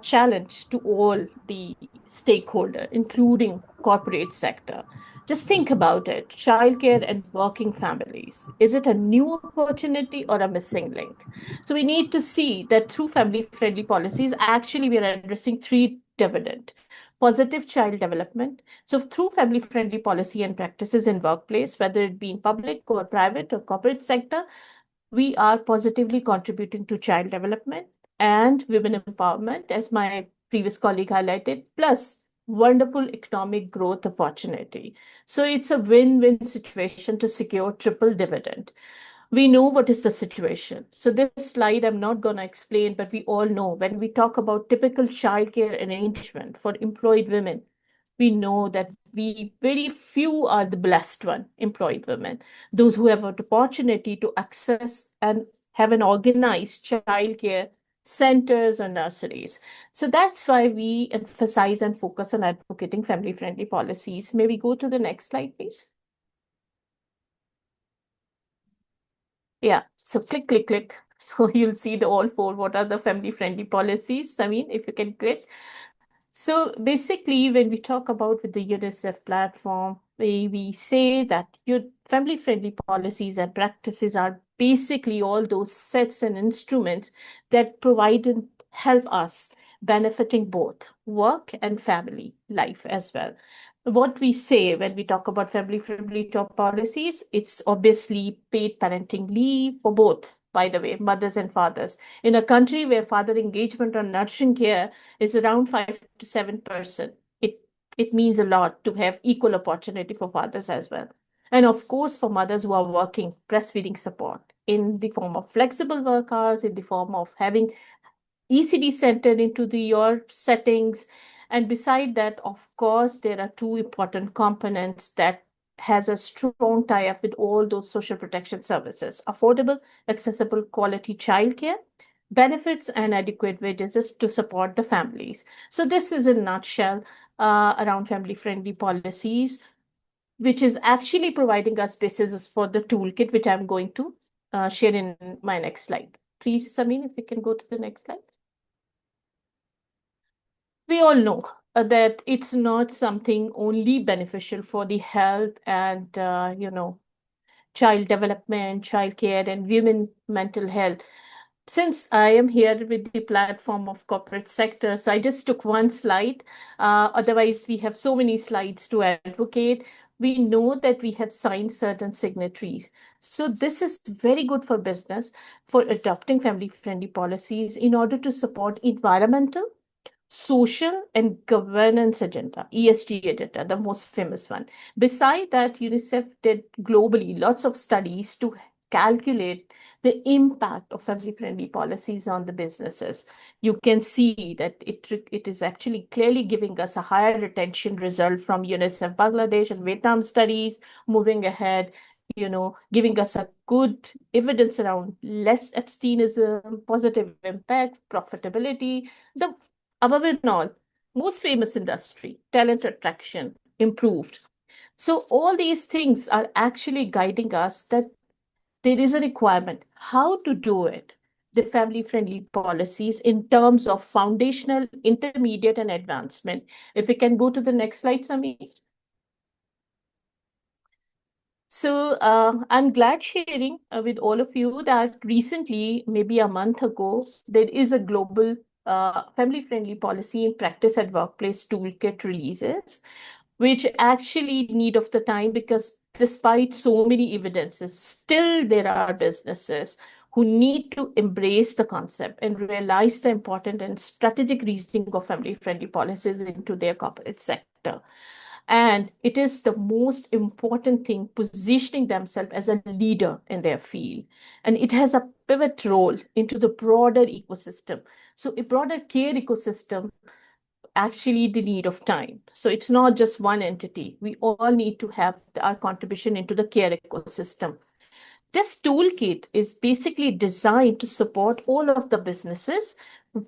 challenge to all the stakeholder, including corporate sector, just think about it. Childcare and working families. Is it a new opportunity or a missing link? So we need to see that through family-friendly policies, actually we are addressing three dividend. Positive child development. So through family-friendly policy and practices in workplace, whether it be in public or private or corporate sector, we are positively contributing to child development and women empowerment, as my previous colleague highlighted, plus wonderful economic growth opportunity. So it's a win-win situation to secure triple dividend. We know what is the situation. So this slide I'm not going to explain, but we all know when we talk about typical childcare arrangement for employed women, we know that we very few are the blessed one, employed women, those who have an opportunity to access and have an organized childcare centers or nurseries. So that's why we emphasize and focus on advocating family-friendly policies. May we go to the next slide, please? Yeah, so click, click, click. So you'll see the all four. What are the family-friendly policies? I mean, if you can click. So basically, when we talk about with the UNICEF platform, we say that your family-friendly policies and practices are basically all those sets and instruments that provide and help us benefiting both work and family life as well. What we say when we talk about family-friendly top policies, it's obviously paid parenting leave for both, by the way, mothers and fathers. In a country where father engagement on nurturing care is around 5 to 7%, it means a lot to have equal opportunity for fathers as well. And of course, for mothers who are working, breastfeeding support in the form of flexible work hours, in the form of having ECD centered into your settings. And beside that, of course, there are two important components that has a strong tie-up with all those social protection services: affordable, accessible, quality childcare, benefits, and adequate wages to support the families. So this is in a nutshell around family-friendly policies, which is actually providing us basis for the toolkit, which I'm going to share in my next slide. Please, Samin, if we can go to the next slide. We all know that it's not something only beneficial for the health and, child development, child care, and women mental health. Since I am here with the platform of corporate sector, so I just took one slide. Otherwise, we have so many slides to advocate. We know that we have signed certain signatories. So this is very good for business for adopting family-friendly policies in order to support environmental, social, and governance agenda, ESG agenda, the most famous one. Beside that, UNICEF did globally lots of studies to calculate the impact of family-friendly policies on the businesses. You can see that it is actually clearly giving us a higher retention result from UNICEF Bangladesh and Vietnam studies moving ahead, giving us a good evidence around less abstinence, positive impact, profitability. The above and all, most famous industry, talent attraction, improved. So all these things are actually guiding us that there is a requirement how to do it, the family-friendly policies in terms of foundational, intermediate, and advancement. If we can go to the next slide, Sami. So I'm glad sharing with all of you that recently, maybe a month ago, there is a global family-friendly policy in practice at workplace toolkit releases, which actually need of the time, because despite so many evidences, still there are businesses who need to embrace the concept and realize the important and strategic reasoning of family-friendly policies into their corporate sector. And it is the most important thing, positioning themselves as a leader in their field. And it has a pivot role into the broader ecosystem. So a broader care ecosystem, actually the need of time. So it's not just one entity. We all need to have our contribution into the care ecosystem. This toolkit is basically designed to support all of the businesses,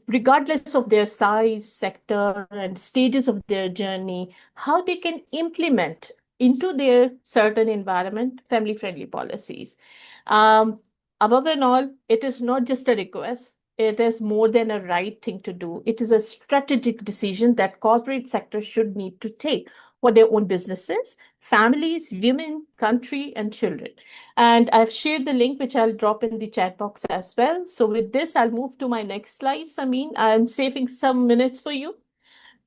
regardless of their size, sector, and stages of their journey, how they can implement into their certain environment family-friendly policies. Above and all, it is not just a request. It is more than a right thing to do. It is a strategic decision that corporate sector should need to take for their own businesses, families, women, country, and children. And I've shared the link, which I'll drop in the chat box as well. So with this, I'll move to my next slide. Samin, I'm saving some minutes for you.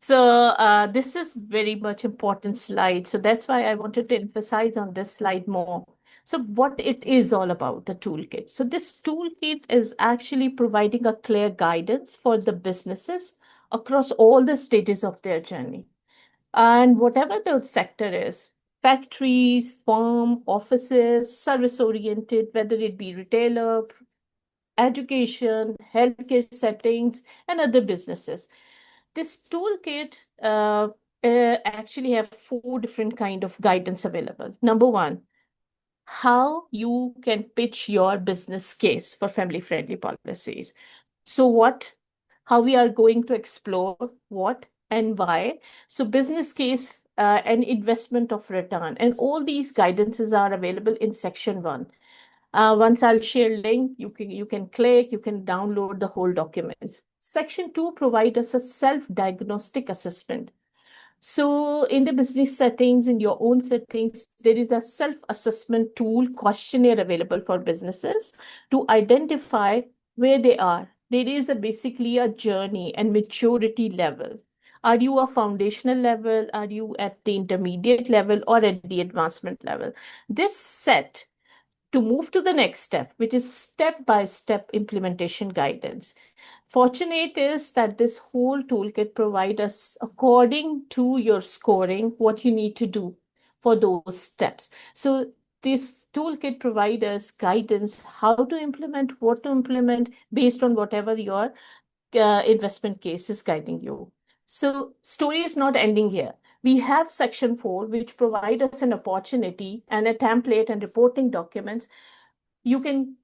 So this is very much important slide. So that's why I wanted to emphasize on this slide more. So what it is all about, the toolkit. So this toolkit is actually providing a clear guidance for the businesses across all the stages of their journey. And whatever the sector is, factories, farm, offices, service-oriented, whether it be retailer, education, healthcare settings, and other businesses. This toolkit actually have 4 different kind of guidance available. Number one, how you can pitch your business case for family-friendly policies. So how we are going to explore what and why. So business case and investment of return. And all these guidances are available in section 1. Once I'll share link, you can click, you can download the whole documents. Section 2 provides us a self-diagnostic assessment. So in the business settings, in your own settings, there is a self-assessment tool questionnaire available for businesses to identify where they are. There is basically a journey and maturity level. Are you a foundational level? Are you at the intermediate level or at the advancement level? This set to move to the next step, which is step-by-step implementation guidance. Fortunate is that this whole toolkit provides us, according to your scoring, what you need to do, for those steps. So this toolkit provides us guidance how to implement, what to implement based on whatever your investment case is guiding you. So story is not ending here. We have section 4, which provide us an opportunity and a template and reporting documents. You can,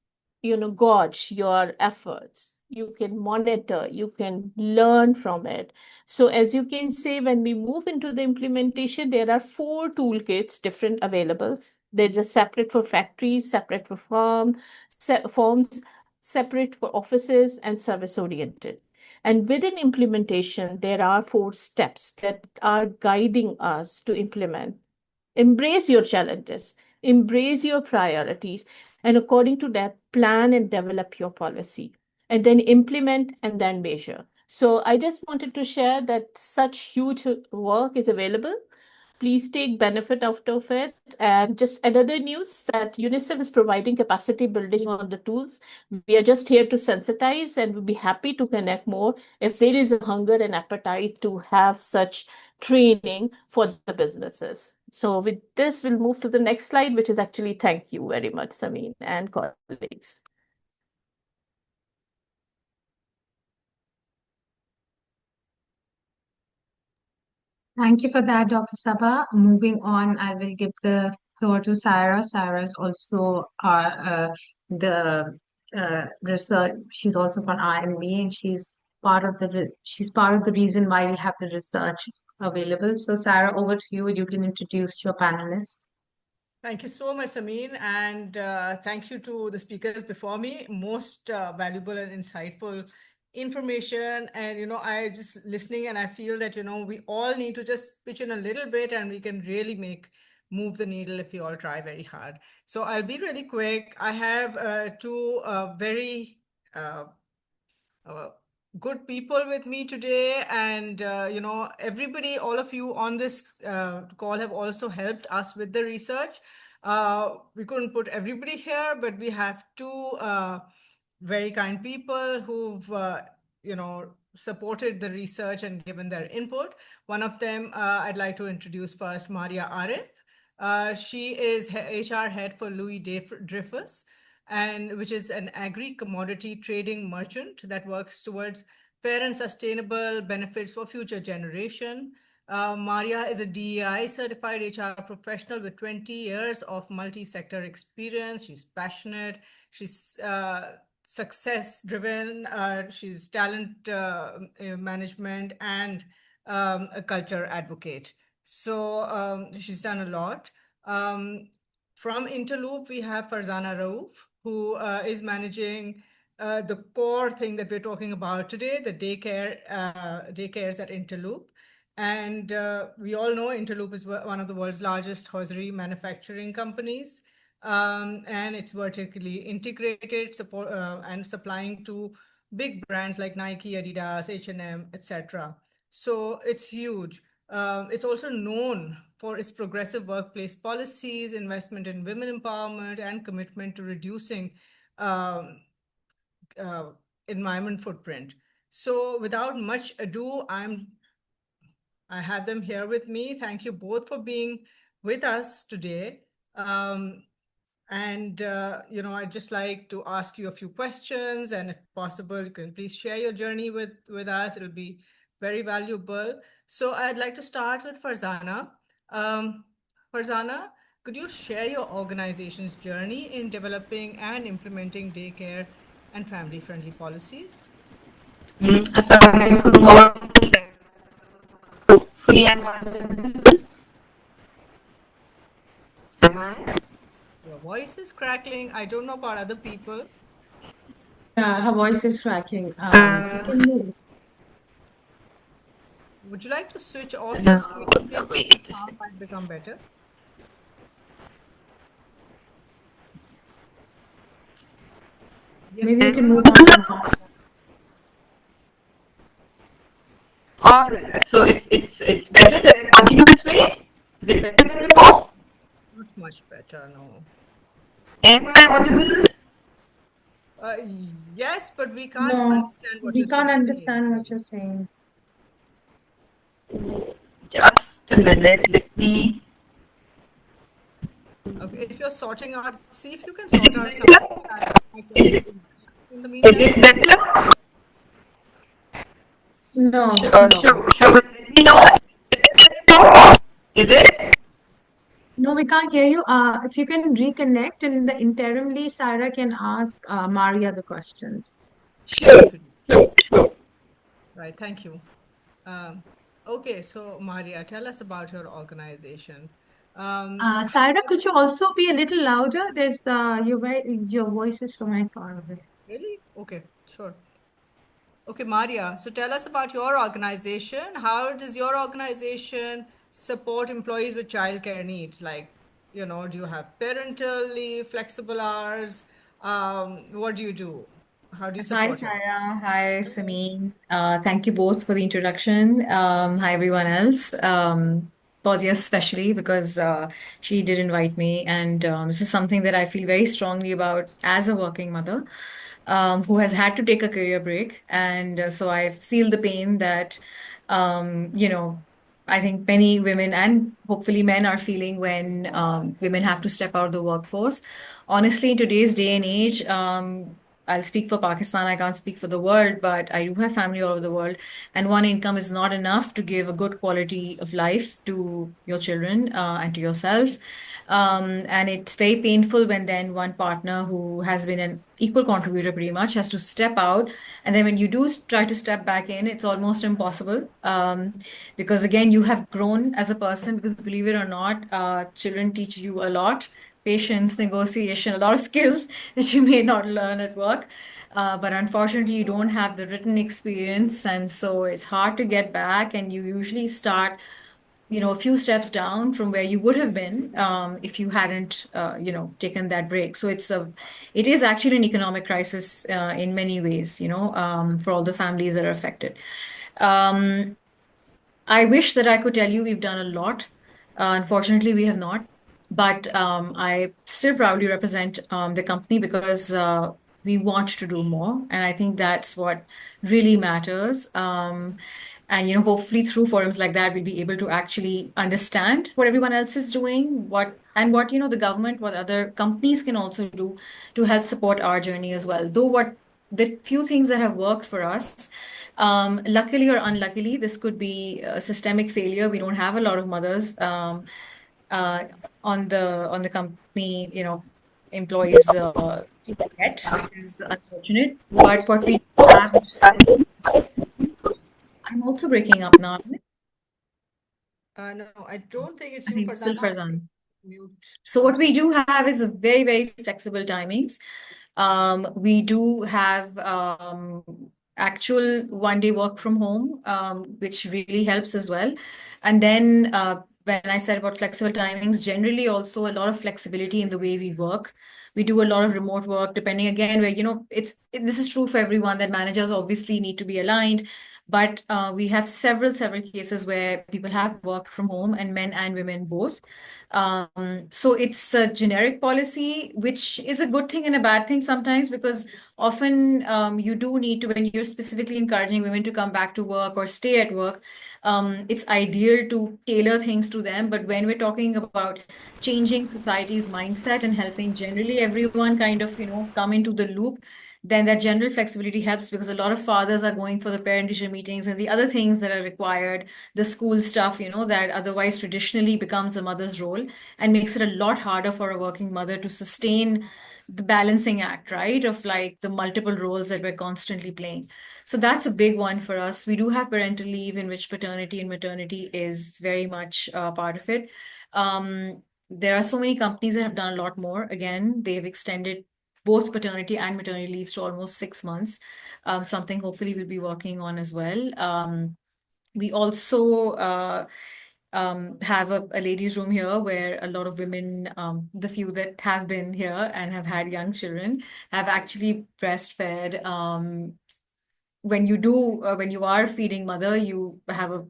gauge your efforts. You can monitor, you can learn from it. So as you can say, when we move into the implementation, there are 4 toolkits different available. They're just separate for factories, separate for firms, separate for offices, and service oriented. And within implementation, there are 4 steps that are guiding us to implement. Embrace your challenges, embrace your priorities, and according to that, plan and develop your policy, and then implement and then measure. So I just wanted to share that such huge work is available. Please take benefit out of it. And just another news that UNICEF is providing capacity building on the tools. We are just here to sensitize, and we'll be happy to connect more if there is a hunger and appetite to have such training for the businesses. So with this, we'll move to the next slide, which is actually thank you very much, Samin and colleagues. Thank you for that, Dr. Sabha. Moving on, I will give the floor to Sarah. Sarah is also the research. She's also from R&B, and she's part of the reason why we have the research available. So, Sarah, over to you. You can introduce your panelists. Thank you so much, Samin, and thank you to the speakers before me. Most valuable and insightful information. And, I just listening and I feel that, we all need to just pitch in a little bit and we can really move the needle if we all try very hard. So I'll be really quick. I have two very uh, good people with me today, and everybody, all of you on this call have also helped us with the research. We couldn't put everybody here, but we have two very kind people who've supported the research and given their input. One of them I'd like to introduce first, Maria Arif. She is HR head for Louis Dreyfus, and which is an agri-commodity trading merchant that works towards fair and sustainable benefits for future generation. Maria is a DEI certified HR professional with 20 years of multi-sector experience. She's passionate. She's success driven. She's talent management and a culture advocate. So she's done a lot. From Interloop, we have Farzana Rauf, who is managing the core thing that we're talking about today, the daycares at Interloop. And we all know Interloop is one of the world's largest hosiery manufacturing companies. And it's vertically integrated, support and supplying to big brands like Nike, Adidas, H&M, etc. So it's huge. It's also known for its progressive workplace policies, investment in women empowerment, and commitment to reducing environment footprint. So without much ado, I have them here with me. Thank you both for being with us today. I'd just like to ask you a few questions, and if possible, you can please share your journey with us. It'll be very valuable. So I'd like to start with Farzana. Farzana, could you share your organization's journey in developing and implementing daycare and family-friendly policies? Hopefully I'm audible. Am I? Your voice is crackling. I don't know about other people. Yeah, her voice is cracking. You can move. Would you like to switch off No, your screen? Maybe wait the a sound second. might become better. Yes, Maybe you please. can move on from that. All right. So it's better that I continue this way. Is it better than before? Not much better, no. Am I audible? Yes, but we can't No, understand what we you're can't saying. understand what you're saying. Just a minute. Let me. if you're sorting out, see if you can sort out something. I can Is stay it, in the is meantime. it better? No, Sure, no. sure. Let me know. Is it? No, we can't hear you. If you can reconnect, and in the interimly, Sarah can ask Maria the questions. Sure, Definitely. sure. Right. Thank you. Um, okay. So, Maria, tell us about your organization. How Sarah, could you also be a little louder? There's your voice is from my far away. really? Okay. Sure. Okay, Maria. So, tell us about your organization. How does your organization support employees with childcare needs? Like, do you have parental leave, flexible hours? What do you do? How do you Hi, support your Sarah. employees? Hi, Famine. Thank you both for the introduction. Hi, everyone else. Fauziya especially because she did invite me, and this is something that I feel very strongly about as a working mother who has had to take a career break, and so I feel the pain that you know. I think many women and hopefully men are feeling when women have to step out of the workforce. Honestly, in today's day and age, I'll speak for Pakistan. I can't speak for the world, but I do have family all over the world. And one income is not enough to give a good quality of life to your children and to yourself. And it's very painful when then one partner who has been an equal contributor pretty much has to step out. And then when you do try to step back in, it's almost impossible. Because again, you have grown as a person, because believe it or not, children teach you a lot: patience, negotiation, a lot of skills that you may not learn at work. But unfortunately, you don't have the written experience. And so it's hard to get back. And you usually start, a few steps down from where you would have been if you hadn't, taken that break. So it is actually an economic crisis in many ways, for all the families that are affected. Um, I wish that I could tell you we've done a lot. Unfortunately, we have not. But I still proudly represent the company because we want to do more, and I think that's what really matters. And hopefully through forums like that, we'll be able to actually understand what everyone else is doing, what the government, what other companies can also do to help support our journey as well. Though what the few things that have worked for us, luckily or unluckily, this could be a systemic failure. We don't have a lot of mothers uh, on the company, employees yet, which is unfortunate. But what we have, I'm also breaking up now. No, I don't think it's I you, think it's still Farzana. I think Farzan. mute So or what we something. do have is a very, very flexible timings. We do have actual 1 day work from home, which really helps as well. And then when I said about flexible timings, generally also a lot of flexibility in the way we work. We do a lot of remote work, depending again where, this is true for everyone, that managers obviously need to be aligned. But we have several cases where people have worked from home, and men and women both. So it's a generic policy, which is a good thing and a bad thing sometimes, because often you do need to, when you're specifically encouraging women to come back to work or stay at work, it's ideal to tailor things to them. But when we're talking about changing society's mindset and helping generally everyone kind of, come into the loop, then that general flexibility helps, because a lot of fathers are going for the parent teacher meetings and the other things that are required, the school stuff, that otherwise traditionally becomes a mother's role, and makes it a lot harder for a working mother to sustain the balancing act, right? Of like the multiple roles that we're constantly playing. So that's a big one for us. We do have parental leave, in which paternity and maternity is very much part of it. There are so many companies that have done a lot more. Again, they've extended both paternity and maternity leaves to almost 6 months, something hopefully we'll be working on as well. We also have a ladies' room here where a lot of women, the few that have been here and have had young children, have actually breastfed. When you are feeding mother, you have a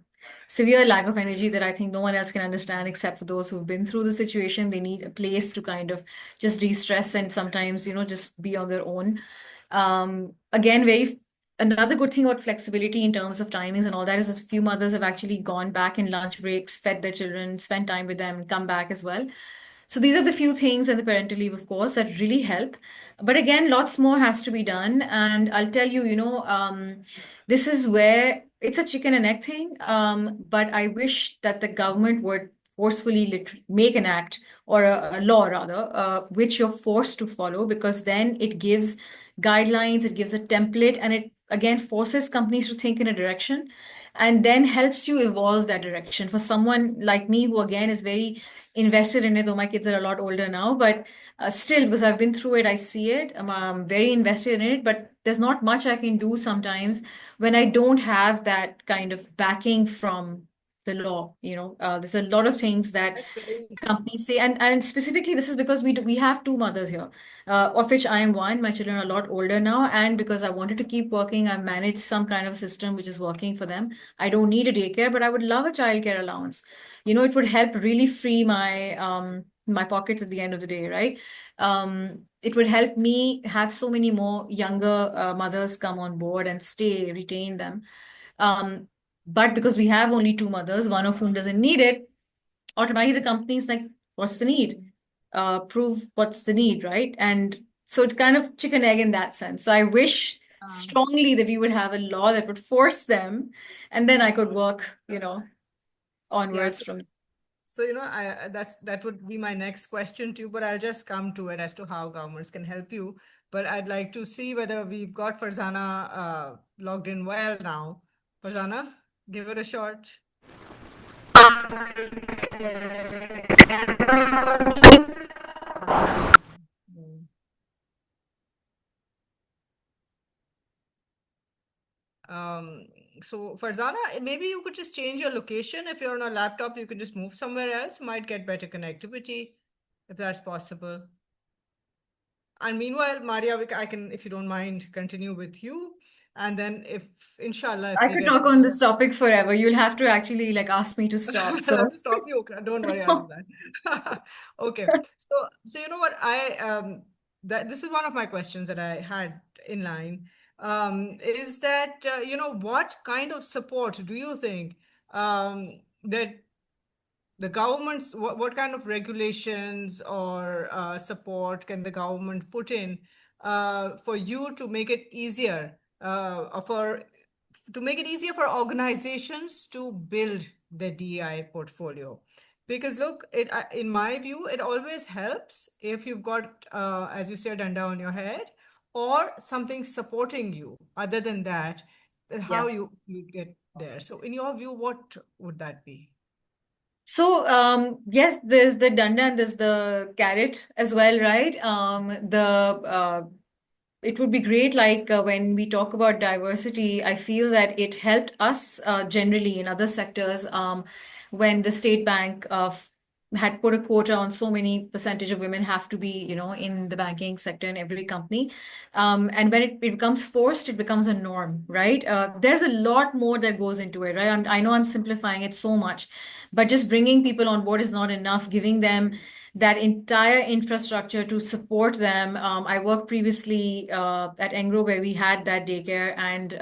severe lack of energy that I think no one else can understand except for those who've been through the situation. They need a place to kind of just de-stress and sometimes, just be on their own. Again, another good thing about flexibility in terms of timings and all that is a few mothers have actually gone back in lunch breaks, fed their children, spent time with them, and come back as well. So these are the few things, and the parental leave, of course, that really help. But again, lots more has to be done. And I'll tell you, this is where it's a chicken and egg thing. But I wish that the government would forcefully make an act, or a law rather, which you're forced to follow, because then it gives guidelines, it gives a template, and it again forces companies to think in a direction, and then helps you evolve that direction. For someone like me, who again is very invested in it, though my kids are a lot older now, but still, because I've been through it, I see it. I'm very invested in it, but there's not much I can do sometimes when I don't have that kind of backing from the law. There's a lot of things that That's very companies say, and specifically, this is because we have two mothers here, of which I am one. My children are a lot older now, and because I wanted to keep working, I managed some kind of system which is working for them. I don't need a daycare, but I would love a childcare allowance. It would help really free my pockets at the end of the day, right? It would help me have so many more younger mothers come on board and stay, retain them. Um, but because we have only two mothers, one of whom doesn't need it, automatically the company's like, what's the need? Prove what's the need, right? And so it's kind of chicken egg in that sense. So I wish strongly that we would have a law that would force them, and then I could work, yeah. onwards from. So, that would be my next question too, but I'll just come to it as to how governments can help you. But I'd like to see whether we've got Farzana logged in well now. Farzana, give it a shot. Mm. Um, so Farzana, maybe you could just change your location. If you're on a laptop, you could just move somewhere else. Might get better connectivity, if that's possible. And meanwhile, Maria, I can, if you don't mind, continue with you. And then if, inshallah, if I we could get talk on this topic forever. You'll have to actually like ask me to stop. I'll have So to stop you. Okay, don't worry, I'll do that. Okay. So you know what? This is one of my questions that I had in line. Is that what kind of support do you think that the government's what kind of regulations or support can the government put in for you to make it easier for organizations to build the DEI portfolio? Because look, in my view, it always helps if you've got, as you said, danda on your head or something supporting you. Other than that, how yeah. you get there. So in your view, what would that be? So yes, there's the danda and there's the carrot as well, right? It would be great, like when we talk about diversity, I feel that it helped us generally in other sectors, when the state bank had put a quota on so many percentage of women have to be, in the banking sector in every company. And when it becomes forced, it becomes a norm, right? There's a lot more that goes into it, right? I know I'm simplifying it so much, but just bringing people on board is not enough. Giving them that entire infrastructure to support them. I worked previously at Engro, where we had that daycare, and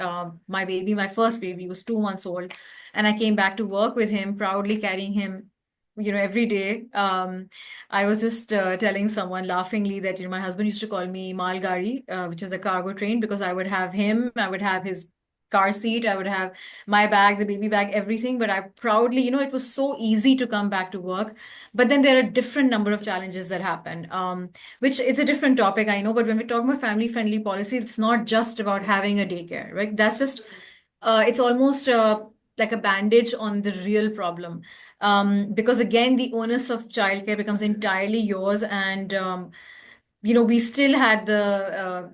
my first baby, was 2 months old, and I came back to work with him, proudly carrying him, every day. I was just telling someone laughingly that, my husband used to call me Malgari, which is the cargo train, because I would have him, I would have his car seat, I would have my bag, the baby bag, everything. But I proudly, it was so easy to come back to work. But then there are a different number of challenges that happen, which it's a different topic, I know. But when we talk about family friendly policy, it's not just about having a daycare, right? That's just, it's almost like a bandage on the real problem. Because again, the onus of childcare becomes entirely yours. And, we still had the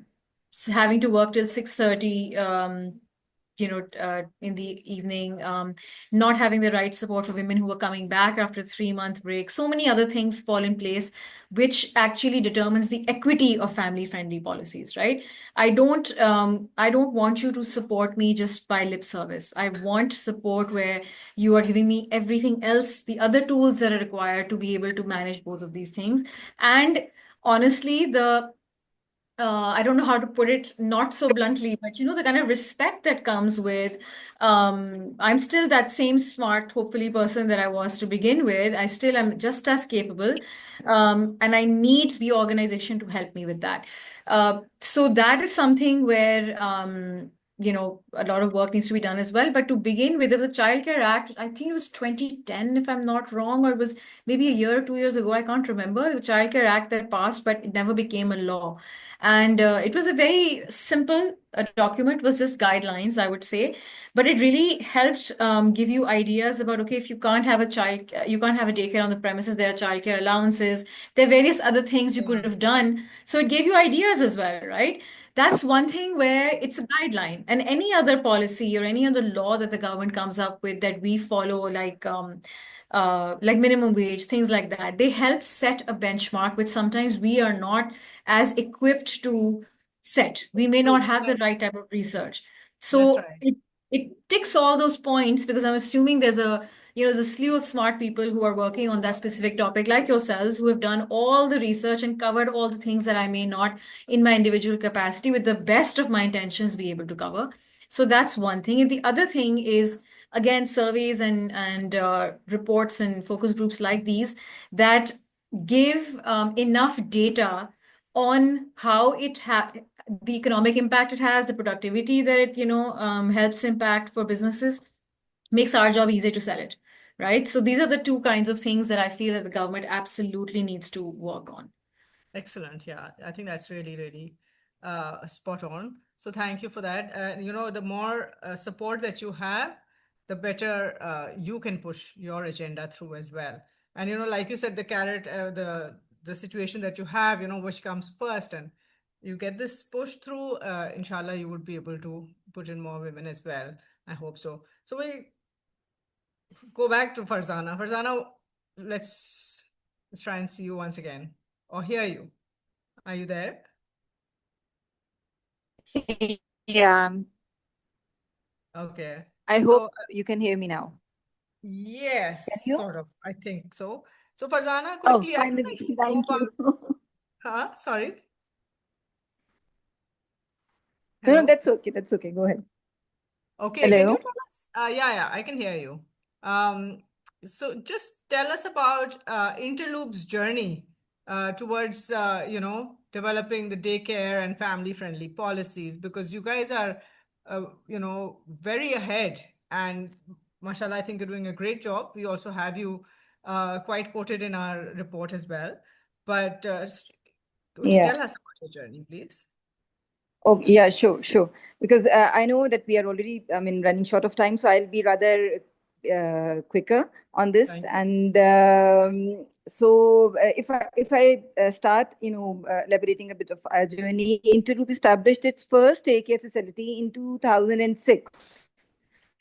having to work till 6:30, in the evening, not having the right support for women who were coming back after a 3-month break. So many other things fall in place, which actually determines the equity of family-friendly policies, right? I don't want you to support me just by lip service. I want support where you are giving me everything else, the other tools that are required to be able to manage both of these things. And honestly, the I don't know how to put it not so bluntly, but the kind of respect that comes with I'm still that same smart, hopefully, person that I was to begin with. I still am just as capable, and I need the organization to help me with that. So that is something where a lot of work needs to be done as well. But to begin with, there was a Childcare Act. I think it was 2010, if I'm not wrong, or it was maybe a year or 2 years ago. I can't remember the Childcare Act that passed, but it never became a law. And it was a very simple document, was just guidelines, I would say. But it really helped give you ideas about, okay, if you can't have a child, you can't have a daycare on the premises, there are childcare allowances, there are various other things you could have done. So it gave you ideas as well, right? That's one thing where it's a guideline. And any other policy or any other law that the government comes up with that we follow, like minimum wage, things like that, they help set a benchmark, which sometimes we are not as equipped to set. We may not True. have the That's, right type of research. that's So right. it ticks all those points because I'm assuming there's a slew of smart people who are working on that specific topic, like yourselves, who have done all the research and covered all the things that I may not, in my individual capacity, with the best of my intentions, be able to cover. So that's one thing. And the other thing is, again, surveys and reports and focus groups like these that give enough data on how the economic impact it has, the productivity that it helps impact for businesses, makes our job easier to sell it, right? So these are the two kinds of things that I feel that the government absolutely needs to work on. Excellent. Yeah, I think that's really, really spot on. So thank you for that. The more support that you have, the better you can push your agenda through as well. And like you said, the carrot, the situation that you have, which comes first, and you get this push through. Inshallah, you would be able to put in more women as well. I hope so. So we go back to Farzana. Farzana, let's try and see you once again or hear you. Are you there? Yeah, Okay. I So, hope you can hear me now. Can yes, you? sort of. I think so. So, Farzana, Oh, quickly, I just like finally. to know Thank about, you. sorry. No, no, Hello. that's okay. That's okay. Go ahead. Okay, can you Hello. tell us? Yeah, I can hear you. Um, so just tell us about Interloop's journey towards, developing the daycare and family-friendly policies, because you guys are, very ahead. And mashallah, I think you're doing a great job. We also have you quite quoted in our report as well. But would you Yeah. tell us about your journey, please? Oh, yeah, sure, sure. Because I know that we are already, I mean, running short of time, so I'll be rather quicker on this. Thank you. And so, if I start, elaborating a bit of our journey, Interloop established its first daycare facility in 2006.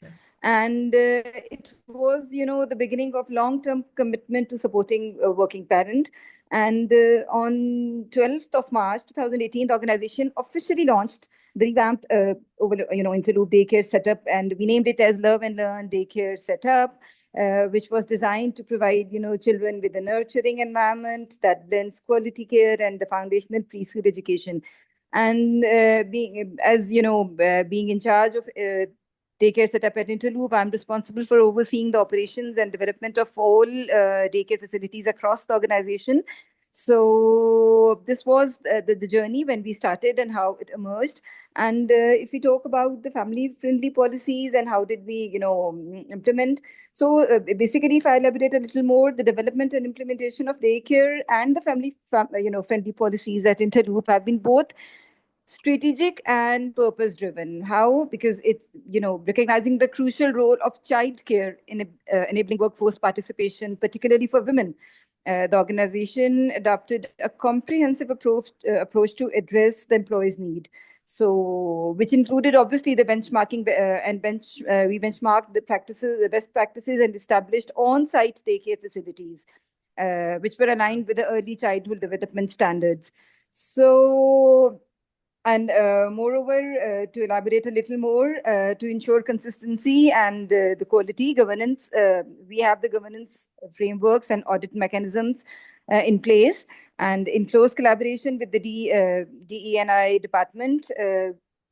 Okay. And it was the beginning of long-term commitment to supporting a working parent. And on 12th of March 2018, the organization officially launched the revamped Interloop daycare setup, and we named it as Love and Learn Daycare Setup, which was designed to provide children with a nurturing environment that blends quality care and the foundational preschool education. And being in charge of daycare setup at Interloop, I'm responsible for overseeing the operations and development of all daycare facilities across the organization. So this was the journey when we started and how it emerged. And if we talk about the family-friendly policies and how did we, implement. So basically, if I elaborate a little more, the development and implementation of daycare and the friendly policies at Interloop have been both strategic and purpose driven. How? Because it's recognizing the crucial role of childcare in enabling workforce participation, particularly for women. The organization adopted a comprehensive approach to address the employee's need. So, which included obviously the benchmarking we benchmarked the best practices, and established on-site daycare facilities, which were aligned with the early childhood development standards. So And moreover, to elaborate a little more, to ensure consistency and the quality governance, we have the governance frameworks and audit mechanisms in place. And in close collaboration with the DENI department,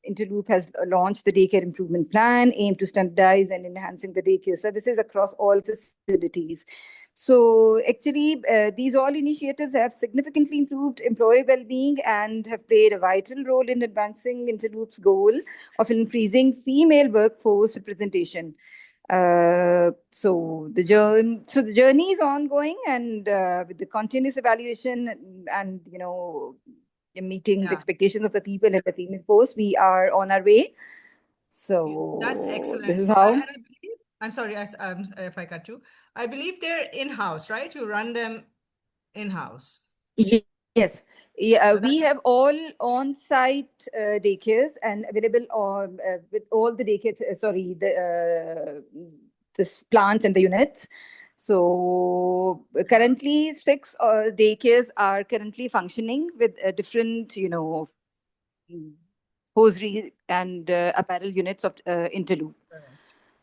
Interloop has launched the Daycare Improvement Plan, aimed to standardize and enhancing the daycare services across all facilities. So actually, these all initiatives have significantly improved employee well-being and have played a vital role in advancing Interloop's goal of increasing female workforce representation. So the journey is ongoing, and with the continuous evaluation and meeting the expectations of the people in the female force, we are on our way. That's So this excellent. is So, how. and I believe, I'm sorry, if I cut you, I believe they're in-house, right? You run them in-house. Yes, yeah, we That's have all on-site daycares and available with all the daycare. Sorry, this plants and the units. So currently, 6 daycares are currently functioning with different, hosiery and apparel units of Interloop. correct.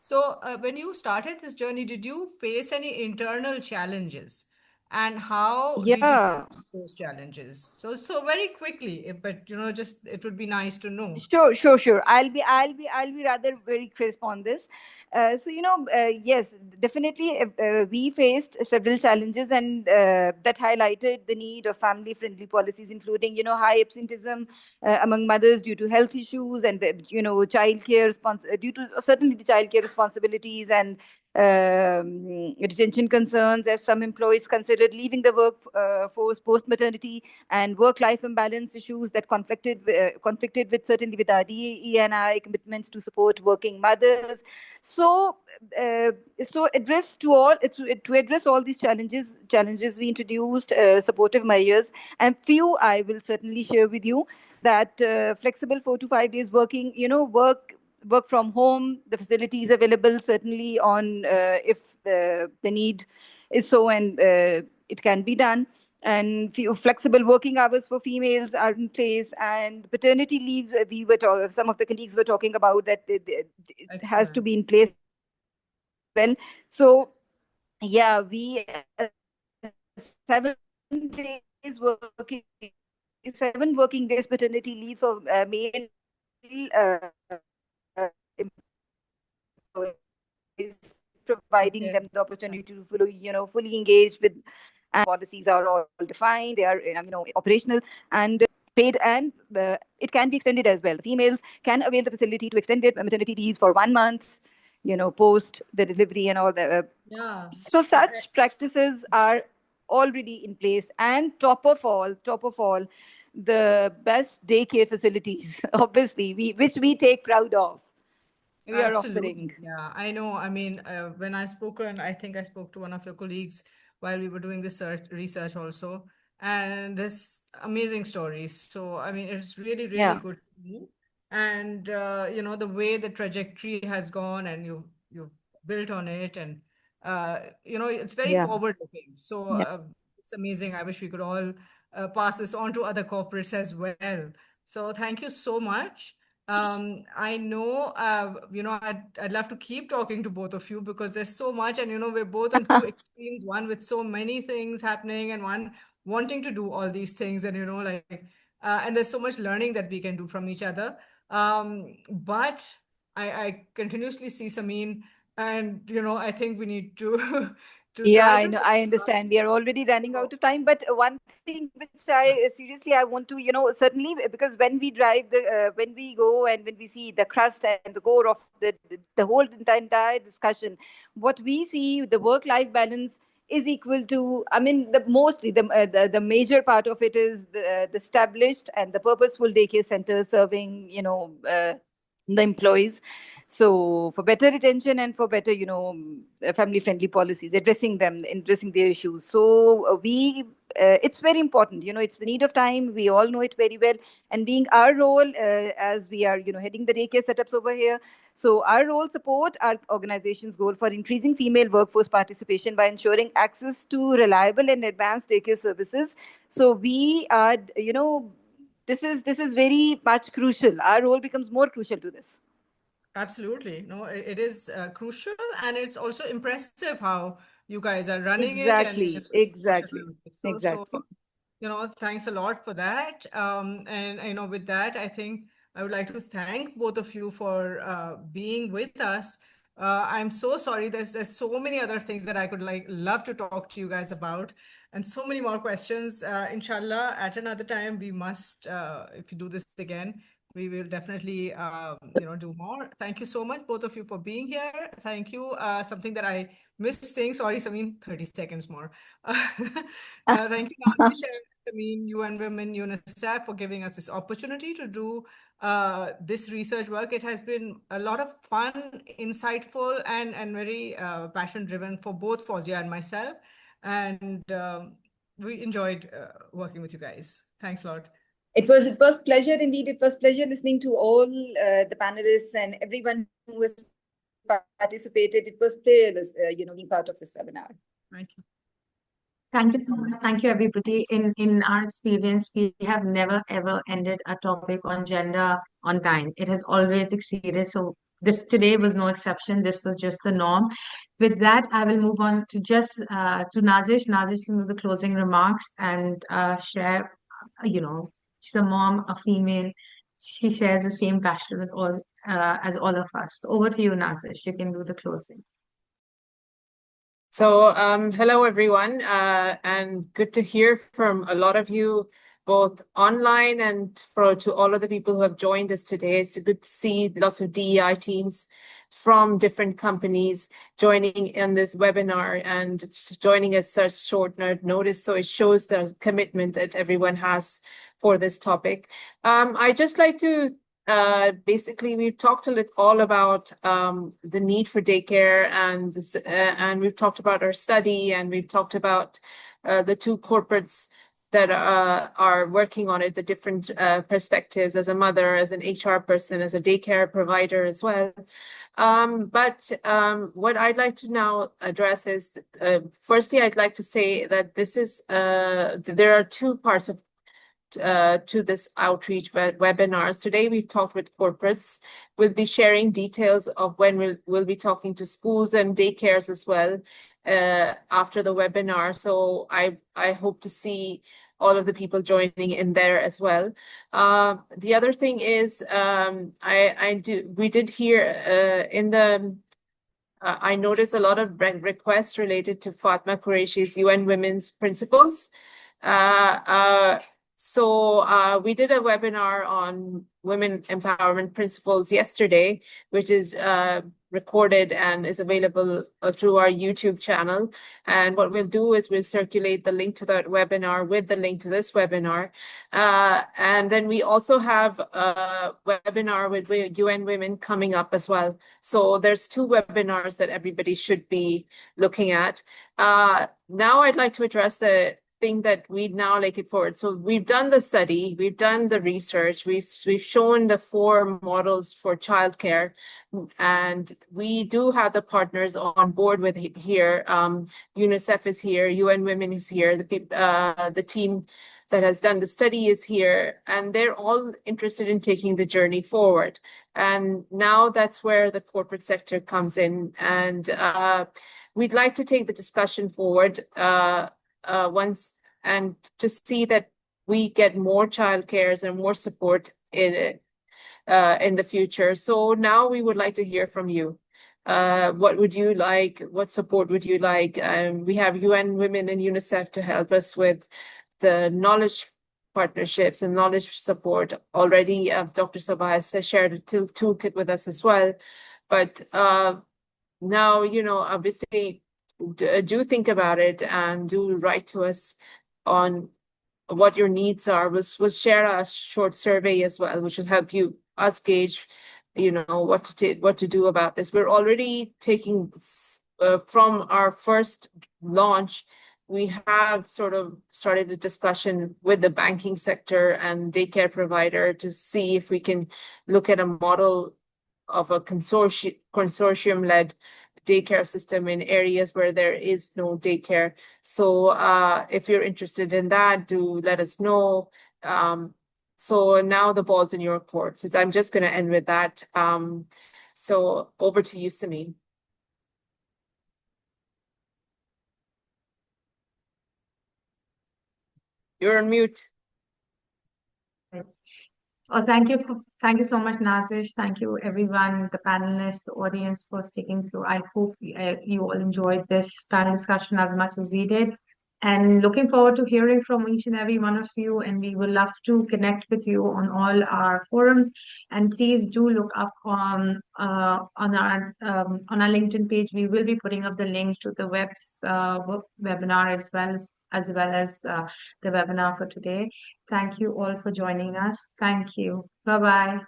So, when you started this journey, did you face any internal challenges? And how did you Yeah. tackle those challenges? So very quickly, but just it would be nice to know. Sure. I'll be rather very crisp on this. Yes, definitely, we faced several challenges, and that highlighted the need of family-friendly policies, including, high absenteeism among mothers due to health issues, and childcare due to certainly the childcare responsibilities and retention concerns, as some employees considered leaving the workforce post maternity, and work-life imbalance issues that conflicted with certainly with our DEI commitments to support working mothers. So, uh, so address to address all these challenges we introduced supportive measures, and few I will certainly share with you that flexible 4 to 5 days working, work from home, the facilities available certainly on if the need is so, and it can be done, and few flexible working hours for females are in place, and paternity leaves, some of the colleagues were talking about that it has to Excellent. be in place as well. So yeah, we 7 days working 7 working days paternity leave for male employees, providing Okay. them the opportunity to fully engage with, and policies are all defined, they are operational and paid, and it can be extended as well. The females can avail the facility to extend their maternity leaves for 1 month, post the delivery and all that. Yeah. So such practices are already in place, and top of all, the best daycare facilities, obviously, which we take proud of, we are Absolutely. offering. Yeah, I know. I mean, when I spoke, and I think I spoke to one of your colleagues while we were doing this research also, and this amazing stories. So, I mean, it's really, really Yeah. good to know. And the way the trajectory has gone, and you've built on it, and it's very Yeah. forward looking. So Yeah. it's amazing. I wish we could all pass this on to other corporates as well. So thank you so much. I know, I'd love to keep talking to both of you because there's so much, and we're both on two extremes, one with so many things happening, and one wanting to do all these things, and and there's so much learning that we can do from each other. But I continuously see Samin, and I think we need to to Yeah, try I to. know. I understand. We are already running out of time. But one thing which I seriously I want to, certainly, because when we drive when we go and when we see the crust and the core of the whole entire discussion, what we see, the work-life balance is equal to. I mean, the major part of it is the established and the purposeful daycare center serving, the employees, so for better retention and for better family friendly policies, addressing their issues. So we it's very important, it's the need of time, we all know it very well, and being our role, as we are heading the daycare setups over here, so our role support our organization's goal for increasing female workforce participation by ensuring access to reliable and advanced daycare services. So we are this is very much crucial. Our role becomes more crucial to this. Absolutely. No, it is crucial, and it's also impressive how you guys are running it and Exactly, so exactly, so exactly. thanks a lot for that. And with that, I think I would like to thank both of you for being with us. I'm so sorry. There's so many other things that I could love to talk to you guys about, and so many more questions. Inshallah, at another time we must, if you do this again, we will definitely do more. Thank you so much, both of you, for being here. Thank you. Something that I missed saying. Sorry, Sameen. 30 seconds more. Thank you, Nazi, Sameen, UN Women, UNICEF, for giving us this opportunity to do this research work. It has been a lot of fun, insightful, and very passion driven for both Fawzia and myself. And we enjoyed working with you guys. Thanks a lot. It was pleasure indeed. It was pleasure listening to all the panelists and everyone who has participated. It was peerless, being part of this webinar. Thank you. Thank you so much. Thank you, everybody. In our experience, we have never ever ended a topic on gender on time. It has always exceeded. So this today was no exception. This was just the norm. With that, I will move on to just to Nazish. Nazish can do the closing remarks and share. She's a mom, a female. She shares the same passion with all as all of us. So over to you, Nazish. You can do the closing. So, hello everyone, and good to hear from a lot of you, both online and to all of the people who have joined us today. It's good to see lots of DEI teams from different companies joining in this webinar and joining at such short notice. So it shows the commitment that everyone has for this topic. I'd just like to basically, we've talked a little all about the need for daycare, and we've talked about our study, and we've talked about the two corporates that are working on it, the different perspectives as a mother, as an HR person, as a daycare provider as well. But what I'd like to now address is, firstly, I'd like to say that this is there are two parts of to this outreach webinars. Today, we've talked with corporates. We'll be sharing details of when we'll be talking to schools and daycares as well after the webinar. So I hope to see all of the people joining in there as well. The other thing is, we did hear in the I noticed a lot of requests related to Fatma Qureshi's UN Women's Principles. So we did a webinar on women empowerment principles yesterday, which is recorded and is available through our YouTube channel. And what we'll do is we'll circulate the link to that webinar with the link to this webinar. And then we also have a webinar with UN Women coming up as well. So there's two webinars that everybody should be looking at. Now I'd like to address the thing that we'd now like it forward. So we've done the study, we've done the research, we've shown the 4 models for childcare, and we do have the partners on board with here. UNICEF is here, UN Women is here, the team that has done the study is here, and they're all interested in taking the journey forward. And now that's where the corporate sector comes in, and we'd like to take the discussion forward once, and to see that we get more childcares and more support in the future. So now we would like to hear from you. What would you like? What support would you like? We have UN Women and UNICEF to help us with the knowledge partnerships and knowledge support. Already, Dr. Sabah has shared a toolkit with us as well. But now, obviously, do think about it and do write to us on what your needs are. We'll share a short survey as well, which will help us gauge, what to do about this. We're already taking from our first launch. We have sort of started a discussion with the banking sector and daycare provider to see if we can look at a model of a consortium-led daycare system in areas where there is no daycare. So if you're interested in that, do let us know. So now the ball's in your court. So I'm just going to end with that. So over to you, Samin. You're on mute. Oh, thank you so much, Nazish. Thank you, everyone, the panelists, the audience, for sticking through. I hope you all enjoyed this panel discussion as much as we did. And looking forward to hearing from each and every one of you. And we would love to connect with you on all our forums. And please do look up on our LinkedIn page. We will be putting up the link to the webinar as well as the webinar for today. Thank you all for joining us. Thank you. Bye-bye.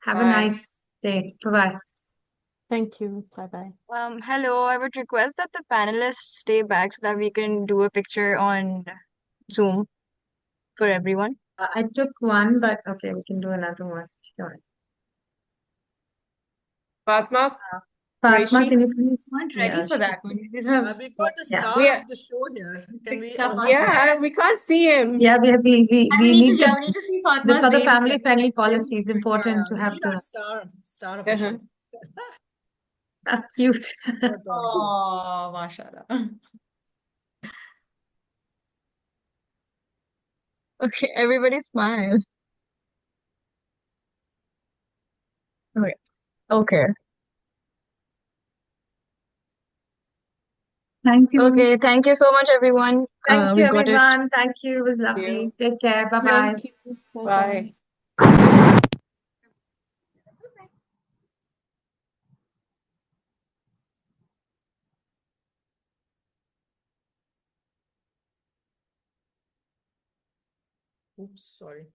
Have a Bye. nice day. Bye-bye. Thank you. Bye-bye. Hello, I would request that the panelists stay back so that we can do a picture on Zoom for everyone. I took one, but okay, we can do another one. Sure. Fatma, Fatma, Qureshi? can you please? Weren't ready Yeah, for that one. We did have We've got the yeah. star We are, of the show here. Can we fixed up also? our yeah, we can't see him. Yeah, And we need to, we need to see this Fatma's for the baby. family-friendly Then policy. It's we can- Yeah, important to we have need our the star of the Uh-huh. show. cute. Well done. Oh, mashallah. Okay, everybody smile. Okay. Okay. Thank you. Okay, thank you so much, everyone. Thank you, We got it. everyone. Thank you. It was Thank lovely. you. Take care. Bye-bye. Thank you. Bye. Oops, sorry.